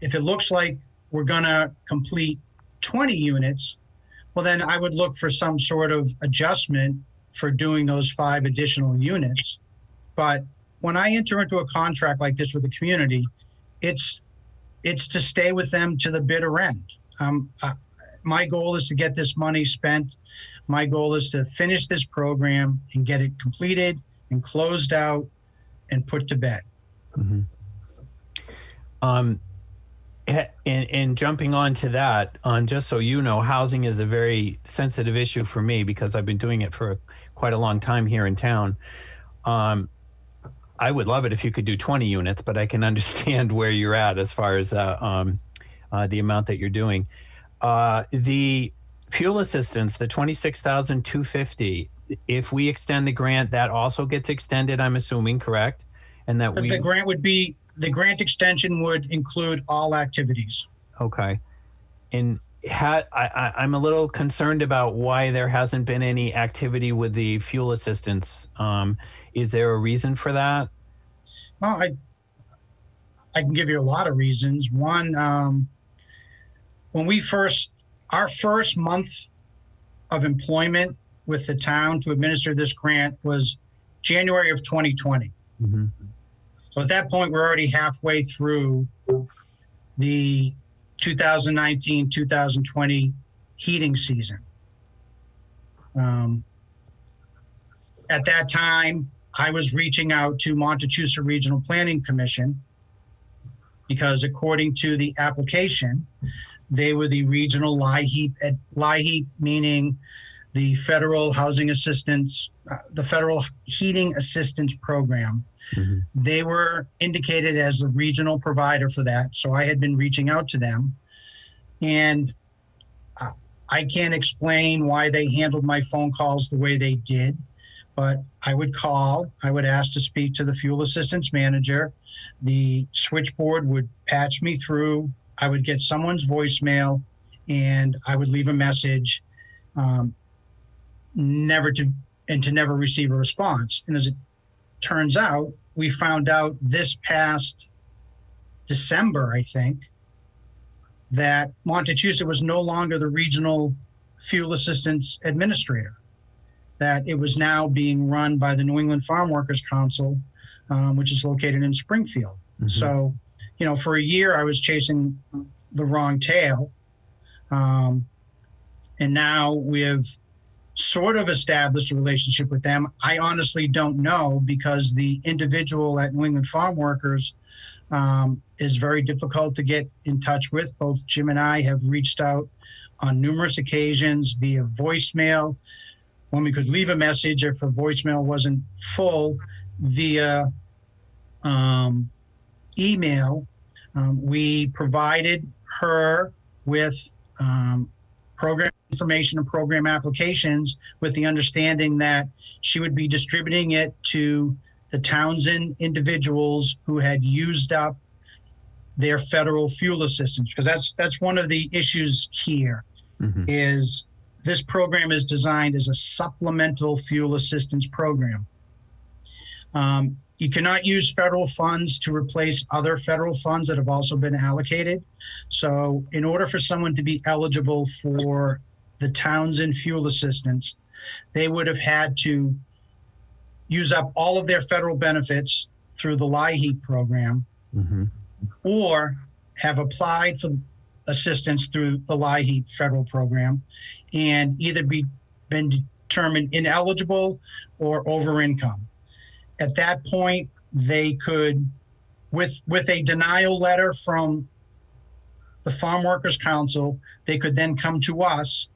If it looks like we're going to complete 20 units, well, then I would look for some sort of adjustment for doing those 5 additional units. But when I enter into a contract like this with the community, it's to stay with them to the bitter end. My goal is to get this money spent. My goal is to finish this program and get it completed and closed out and put to bed. And jumping on to that, just so you know, housing is a very sensitive issue for me because I've been doing it for quite a long time here in town. I would love it if you could do 20 units, but I can understand where you're at as far as the amount that you're doing. The fuel assistance, the $26,250, if we extend the grant, that also gets extended, I'm assuming, correct? And that the grant extension would include all activities. Okay. And I'm a little concerned about why there hasn't been any activity with the fuel assistance. Is there a reason for that? Well, I can give you a lot of reasons. One, when our first month of employment with the town to administer this grant was January of 2020. So at that point, we're already halfway through the 2019-2020 heating season. At that time, I was reaching out to Montechusett Regional Planning Commission because according to the application, they were the regional LIHEAP, meaning the Federal Housing Assistance, the Federal Heating Assistance Program. They were indicated as a regional provider for that. So I had been reaching out to them. And I can't explain why they handled my phone calls the way they did, but I would call, I would ask to speak to the fuel assistance manager. The switchboard would patch me through. I would get someone's voicemail and I would leave a message, never receive a response. And as it turns out, we found out this past December, I think, that Montechusett was no longer the regional fuel assistance administrator, that it was now being run by the New England Farm Workers Council, which is located in Springfield. So, for a year I was chasing the wrong tail. And now we've sort of established a relationship with them. I honestly don't know, because the individual at New England Farm Workers is very difficult to get in touch with. Both Jim and I have reached out on numerous occasions via voicemail, when we could leave a message if her voicemail wasn't full, via email. We provided her with program information and program applications, with the understanding that she would be distributing it to the Townsend individuals who had used up their federal fuel assistance, because that's one of the issues here. Is this program is designed as a supplemental fuel assistance program. You cannot use federal funds to replace other federal funds that have also been allocated. So in order for someone to be eligible for the Townsend fuel assistance, they would have had to use up all of their federal benefits through the LIHEAP program, or have applied for assistance through the LIHEAP federal program and either been determined ineligible or over income. At that point, they could, with a denial letter from the Farm Workers Council, they could then come to us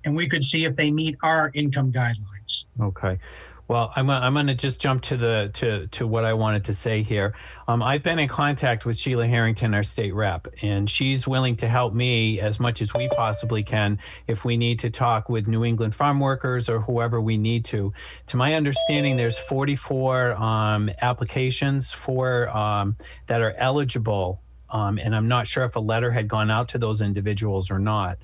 and we could see if they meet our income guidelines. Okay. Well, I'm going to just jump to what I wanted to say here. I've been in contact with Sheila Harrington, our state rep, and she's willing to help me as much as we possibly can if we need to talk with New England Farm Workers or whoever we need to. To my understanding, there's 44 applications for that are eligible, and I'm not sure if a letter had gone out to those individuals or not.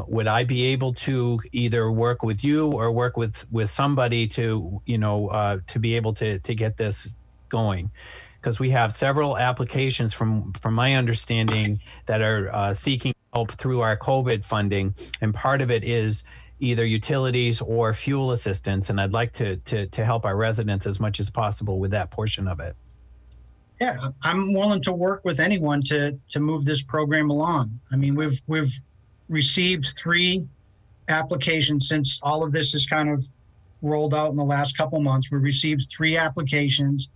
Would I be able to either work with you or work with somebody to, to be able to get this going? Because we have several applications from my understanding that are seeking help through our COVID funding. And part of it is either utilities or fuel assistance. And I'd like to help our residents as much as possible with that portion of it. Yeah, I'm willing to work with anyone to move this program along. I mean, we've received 3 applications since all of this has kind of rolled out in the last couple months. We received 3 applications,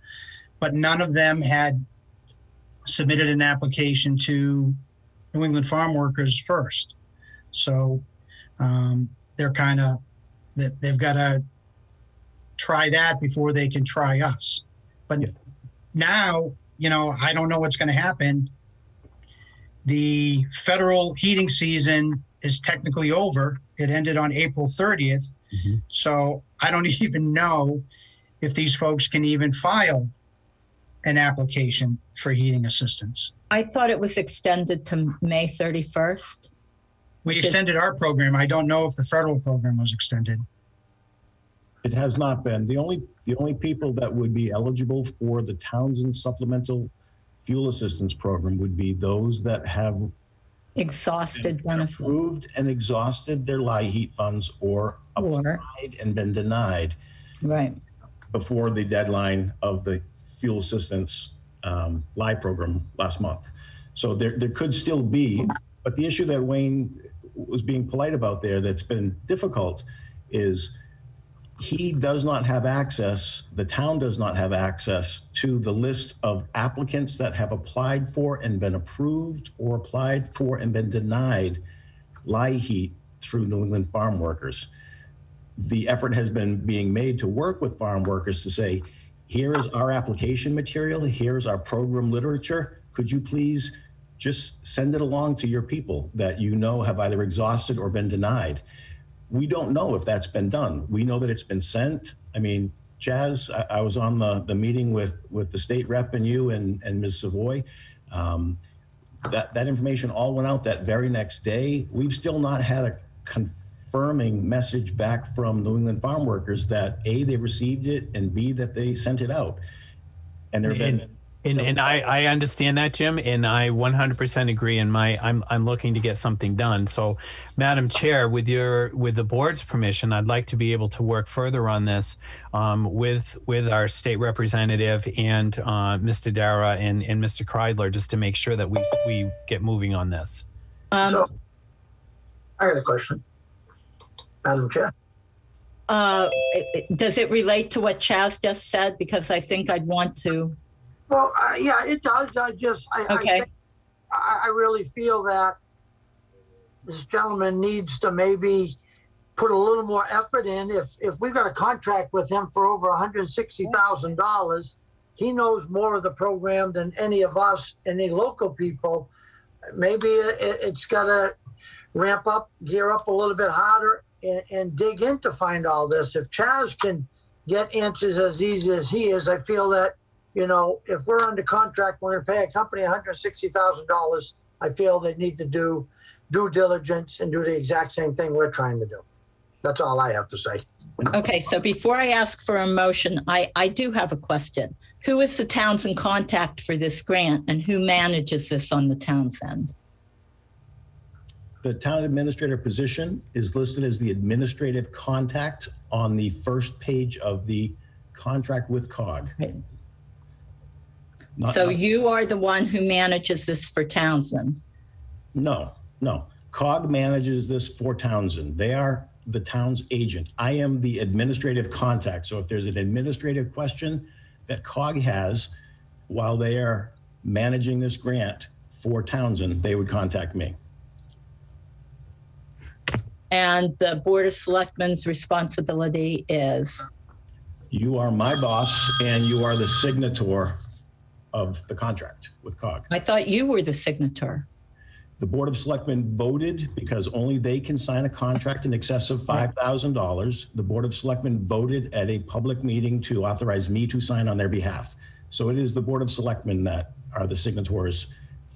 but none of them had submitted an application to New England Farm Workers first. So they've got to try that before they can try us. But now, I don't know what's going to happen. The federal heating season is technically over. It ended on April 30th. So I don't even know if these folks can even file an application for heating assistance. I thought it was extended to May 31st. We extended our program. I don't know if the federal program was extended. It has not been. The only people that would be eligible for the Townsend Supplemental Fuel Assistance Program would be those that have Exhausted benefits. approved and exhausted their LIHEAP funds or applied and been denied Right. before the deadline of the fuel assistance live program last month. So there could still be, but the issue that Wayne was being polite about there that's been difficult is he does not have access, the town does not have access to the list of applicants that have applied for and been approved or applied for and been denied LIHEAP through New England Farm Workers. The effort has been being made to work with farm workers to say, here is our application material, here's our program literature. Could you please just send it along to your people that have either exhausted or been denied? We don't know if that's been done. We know that it's been sent. I mean, Chaz, I was on the meeting with the state rep and you and Ms. Savoy. That information all went out that very next day. We've still not had a confirming message back from New England Farm Workers that A, they received it, and B, that they sent it out. And there have been And I understand that, Jim, and I 100% agree. And I'm looking to get something done. So, Madam Chair, with the board's permission, I'd like to be able to work further on this with our state representative and Mr. Dara and Mr. Kreidler, just to make sure that we get moving on this. So, I got a question. Madam Chair. Does it relate to what Chaz just said? Because I think I'd want to. Well, yeah, it does. I Okay. think I really feel that this gentleman needs to maybe put a little more effort in. If we've got a contract with him for over $160,000, he knows more of the program than any of us, any local people. Maybe it's got to ramp up, gear up a little bit harder, and dig in to find all this. If Chaz can get answers as easy as he is, I feel that, you know, if we're under contract, we're going to pay a company $160,000. I feel they need to do due diligence and do the exact same thing we're trying to do. That's all I have to say. Okay, so before I ask for a motion, I do have a question. Who is the Townsend contact for this grant, and who manages this on the Townsend? The town administrator position is listed as the administrative contact on the first page of the contract with COG. Right. So you are the one who manages this for Townsend? No. COG manages this for Townsend. They are the town's agent. I am the administrative contact. So if there's an administrative question that COG has while they are managing this grant for Townsend, they would contact me. And the Board of Selectmen's responsibility is? You are my boss and you are the signator of the contract with COG. I thought you were the signator. The Board of Selectmen voted, because only they can sign a contract in excess of $5,000. The Board of Selectmen voted at a public meeting to authorize me to sign on their behalf. So it is the Board of Selectmen that are the signatories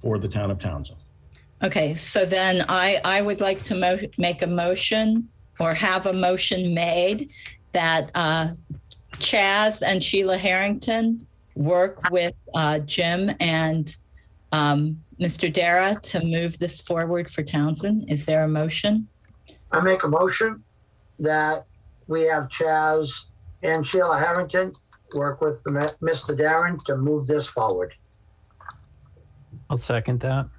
for the town of Townsend. Okay, so then I would like to make a motion, or have a motion made, that Chaz and Sheila Harrington work with Jim and Mr. Dara to move this forward for Townsend. Is there a motion? I make a motion that we have Chaz and Sheila Harrington work with Mr. Darren to move this forward. I'll second that.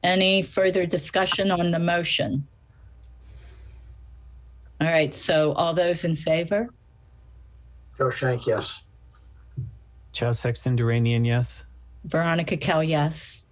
Any further discussion on the motion? All right, so all those in favor? Joe Shank, yes. Chaz Sexton Duranian, yes. Veronica Kell, yes.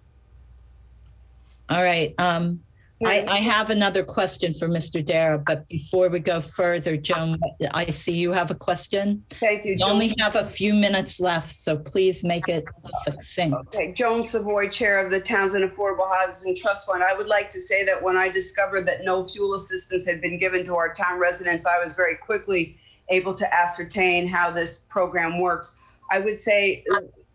All right. I have another question for Mr. Dara, but before we go further, Joan, I see you have a question. Thank you, You Joan. only have a few minutes left, so please make it succinct. Okay, Joan Savoy, Chair of the Townsend Affordable Housing Trust Fund. I would like to say that when I discovered that no fuel assistance had been given to our town residents, I was very quickly able to ascertain how this program works. I would say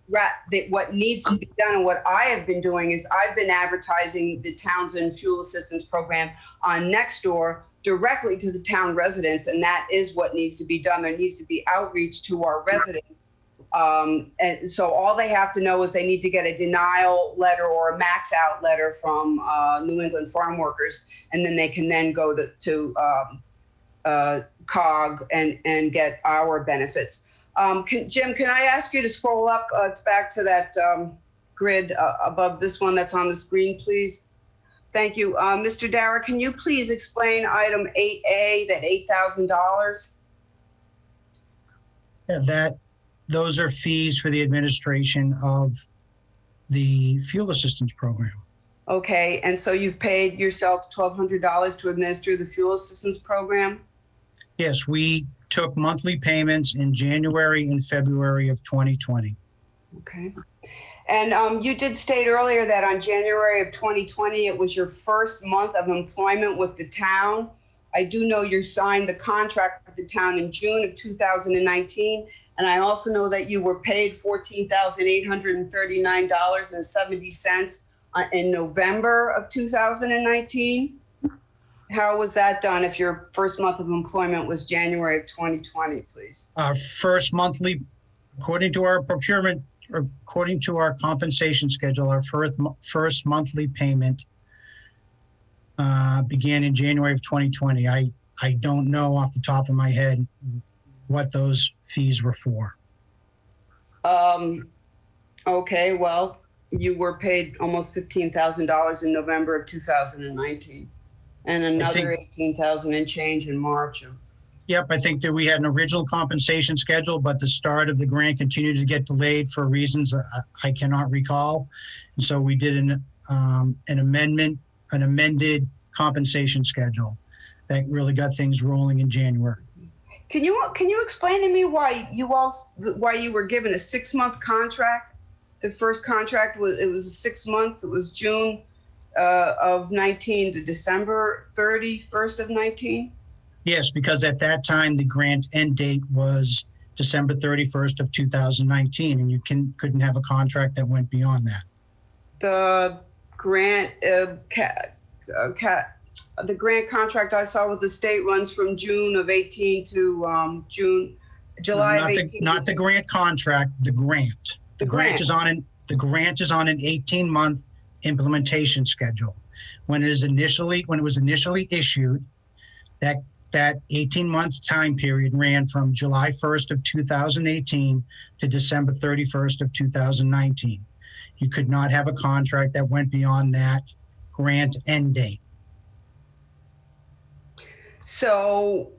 that what needs to be done, and what I have been doing, is I've been advertising the Townsend Fuel Assistance Program on Nextdoor directly to the town residents, and that is what needs to be done. There needs to be outreach to our residents. And so all they have to know is they need to get a denial letter or a max out letter from New England Farm Workers, and then they can then go to COG and get our benefits. Jim, can I ask you to scroll up back to that grid above this one that's on the screen, please? Thank you. Mr. Dara, can you please explain item 8A, that $8,000? Yeah, those are fees for the administration of the fuel assistance program. Okay, and so you've paid yourself $1,200 to administer the fuel assistance program? Yes, we took monthly payments in January and February of 2020. Okay. And you did state earlier that on January of 2020, it was your first month of employment with the town. I do know you signed the contract with the town in June of 2019. And I also know that you were paid $14,839.70 in November of 2019. How was that done if your first month of employment was January of 2020, please? Our first monthly, according to our procurement, according to our compensation schedule, our first monthly payment began in January of 2020. I don't know off the top of my head what those fees were for. Okay, well, you were paid almost $15,000 in November of 2019. and another 18,000 and change in March. Yep, I think that we had an original compensation schedule, but the start of the grant continued to get delayed for reasons I cannot recall. And so we did an amended compensation schedule that really got things rolling in January. Can you explain to me why you were given a 6-month contract? The first contract was 6 months. It was June of 19 to December 31st of 19. Yes, because at that time, the grant end date was December 31st of 2019, and you couldn't have a contract that went beyond that. The grant, the grant contract I saw with the state runs from June of 18 to July of 18. Not the grant contract, the grant. The grant is on an 18-month implementation schedule. When it was initially issued, that 18-month time period ran from July 1st of 2018 to December 31st of 2019. You could not have a contract that went beyond that grant end date. So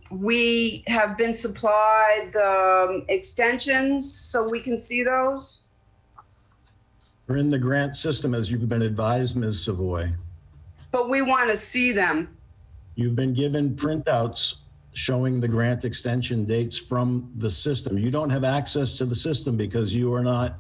we have been supplied the extensions so we can see those? We're in the grant system as you've been advised, Ms. Savoy. But we want to see them. You've been given printouts showing the grant extension dates from the system. You don't have access to the system because you are not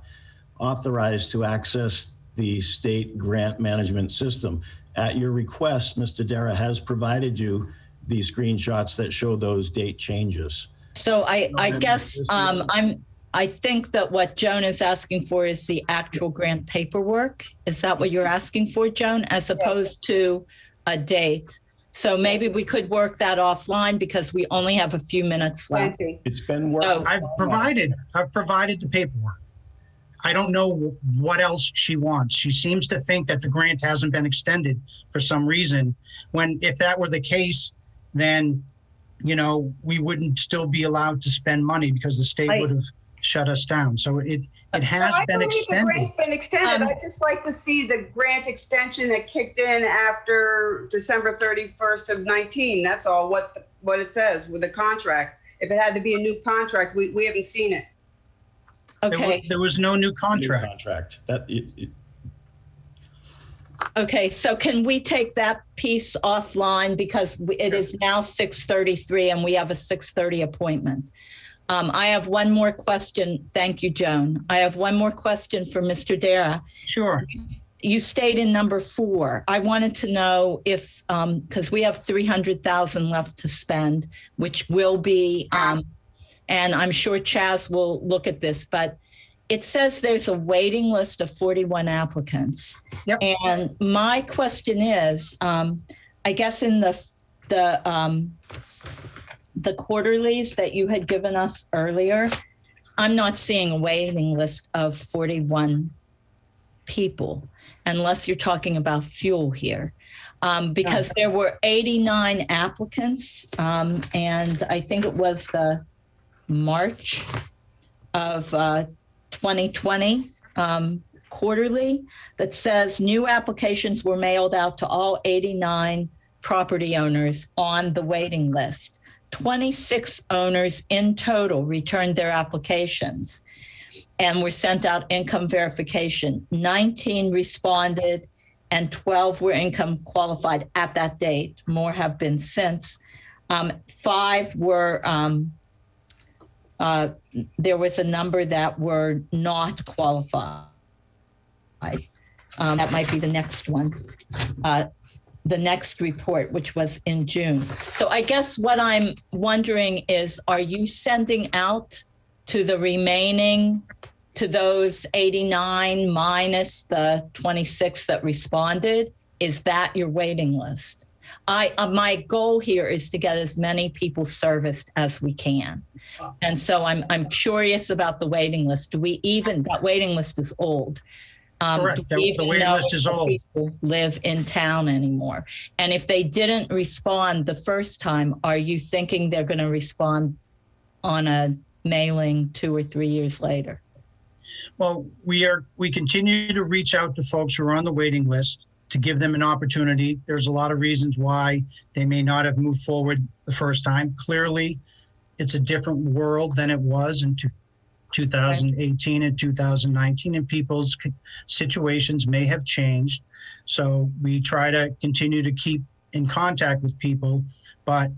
authorized to access the state grant management system. At your request, Mr. Dara has provided you the screenshots that show those date changes. So I guess I think that what Joan is asking for is the actual grant paperwork. Is that what you're asking for, Joan, as opposed to a date? So maybe we could work that offline because we only have a few minutes left. It's been So worked. I've provided the paperwork. I don't know what else she wants. She seems to think that the grant hasn't been extended for some reason, when if that were the case, then, we wouldn't still be allowed to spend money because the state would have shut us down. So it has been extended. The grant's been extended. I'd just like to see the grant extension that kicked in after December 31st of 19. That's all what it says with the contract. If it had to be a new contract, we haven't seen it. Okay. There was no new contract. Okay, so can we take that piece offline because it is now 6:33 and we have a 6:30 appointment. I have one more question. Thank you, Joan. I have one more question for Mr. Dara. Sure. You stayed in number 4. I wanted to know if, because we have 300,000 left to spend, which will be, and I'm sure Chaz will look at this, but it says there's a waiting list of 41 applicants. Yep. And my question is, I guess in the quarterlies that you had given us earlier, I'm not seeing a waiting list of 41 people, unless you're talking about fuel here. Because there were 89 applicants, and I think it was the March of 2020 quarterly that says new applications were mailed out to all 89 property owners on the waiting list. 26 owners in total returned their applications and were sent out income verification. 19 responded and 12 were income qualified at that date. More have been since. 5 were, there was a number that were not qualified. That might be the next one. The next report, which was in June. So I guess what I'm wondering is, are you sending out to the remaining, to those 89 minus the 26 that responded? Is that your waiting list? My goal here is to get as many people serviced as we can. And so I'm curious about the waiting list. That waiting list is old. Correct. The waiting list is old. People live in town anymore. And if they didn't respond the first time, are you thinking they're going to respond on a mailing 2 or 3 years later? Well, we continue to reach out to folks who are on the waiting list. to give them an opportunity. There's a lot of reasons why they may not have moved forward the first time. Clearly, it's a different world than it was in 2018 and 2019, and people's situations may have changed. So we try to continue to keep in contact with people, but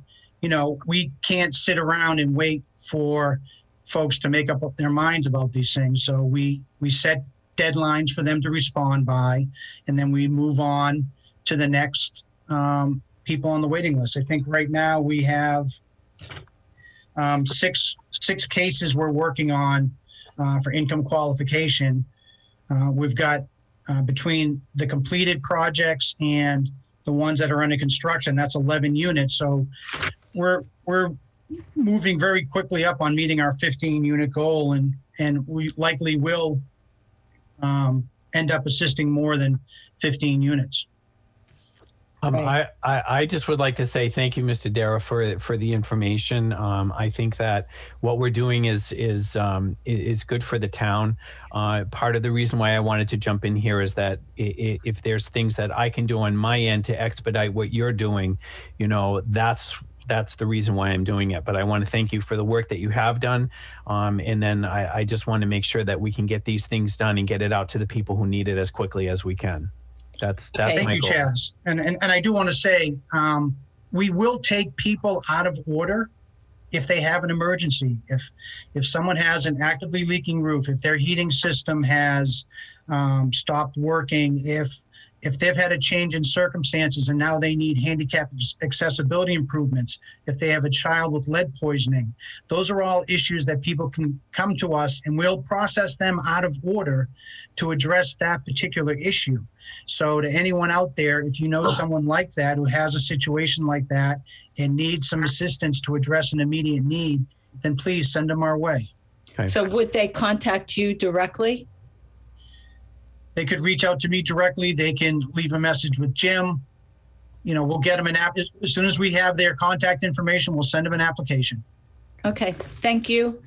we can't sit around and wait for folks to make up their minds about these things. So we set deadlines for them to respond by, and then we move on to the next people on the waiting list. I think right now we have six cases we're working on for income qualification. We've got between the completed projects and the ones that are under construction, that's 11 units. So we're moving very quickly up on meeting our 15 unit goal, and we likely will end up assisting more than 15 units. Right. I just would like to say thank you, Mr. Darrow, for the information. I think that what we're doing is good for the town. Part of the reason why I wanted to jump in here is that if there's things that I can do on my end to expedite what you're doing, that's the reason why I'm doing it. But I want to thank you for the work that you have done. And then I just want to make sure that we can get these things done and get it out to the people who need it as quickly as we can. That's Thank my you, goal. Chaz. And I do want to say, we will take people out of order if they have an emergency. If someone has an actively leaking roof, if their heating system has stopped working, if they've had a change in circumstances and now they need handicap accessibility improvements, if they have a child with lead poisoning, those are all issues that people can come to us and we'll process them out of order to address that particular issue. So to anyone out there, if you know someone like that who has a situation like that and needs some assistance to address an immediate need, then please send them our way. Okay. So would they contact you directly? They could reach out to me directly. They can leave a message with Jim. We'll get them an app. As soon as we have their contact information, we'll send them an application. Okay, thank you.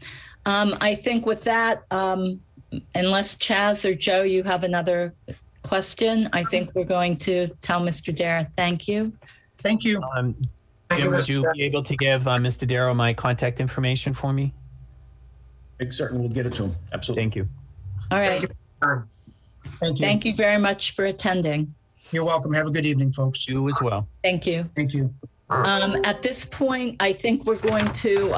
I think with that, unless Chaz or Joe, you have another question, I think we're going to tell Mr. Darrow thank you. Thank you. Jim, would you be able to give Mr. Darrow my contact information for me? I certainly will get it to him. Absolutely. Thank you. All right. Thank you. Thank you very much for attending. You're welcome. Have a good evening, folks. You as well. Thank you. Thank you. At this point, I think we're going to,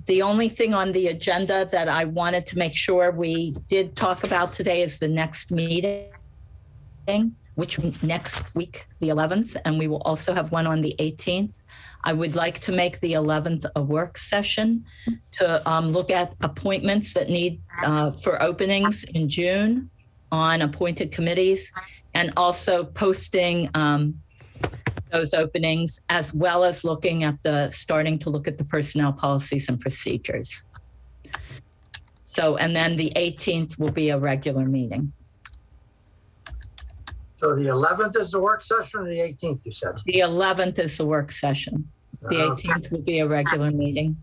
the only thing on the agenda that I wanted to make sure we did talk about today is the next meeting, which next week, the 11th, and we will also have one on the 18th. I would like to make the 11th a work session to look at appointments that need for openings in June on appointed committees, and also posting those openings, as well as starting to look at the personnel policies and procedures. So, and then the 18th will be a regular meeting. So the 11th is the work session, or the 18th, you said? The 11th is the work session. The 18th will be a regular meeting.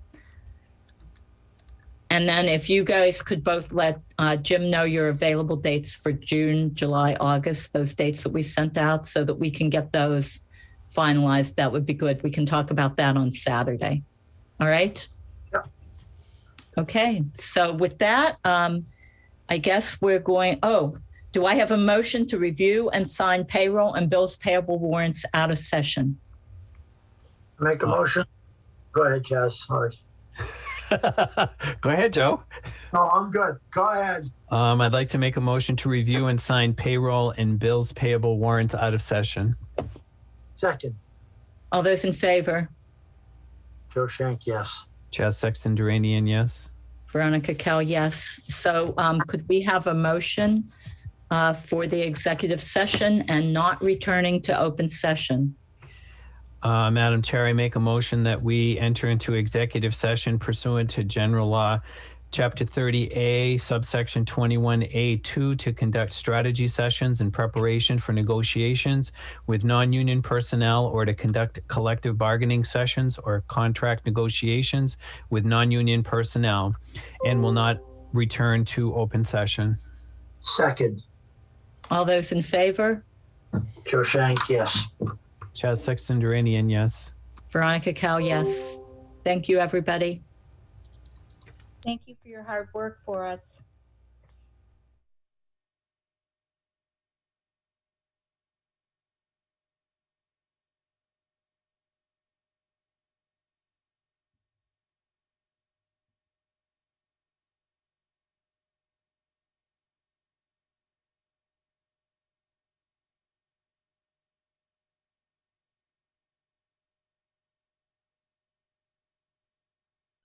And then if you guys could both let Jim know your available dates for June, July, August, those dates that we sent out, so that we can get those finalized, that would be good. We can talk about that on Saturday. All right? Yep. Okay, so with that, I guess we're going, do I have a motion to review and sign payroll and bills payable warrants out of session? Make a motion. Go ahead, Chaz. Sorry. Go ahead, Joe. No, I'm good. Go ahead. I'd like to make a motion to review and sign payroll and bills payable warrants out of session. Second. All those in favor? Joe Shank, yes. Chaz Sexton Duranian, yes. Veronica Kell, yes. So could we have a motion for the executive session and not returning to open session? Madam Chair, I make a motion that we enter into executive session pursuant to General Law, Chapter 30A, subsection 21A2, to conduct strategy sessions in preparation for negotiations with non-union personnel, or to conduct collective bargaining sessions or contract negotiations with non-union personnel, and will not return to open session. Second. All those in favor? Joe Shank, yes. Chaz Sexton Duranian, yes. Veronica Cal, yes. Thank you, everybody. Thank you for your hard work for us.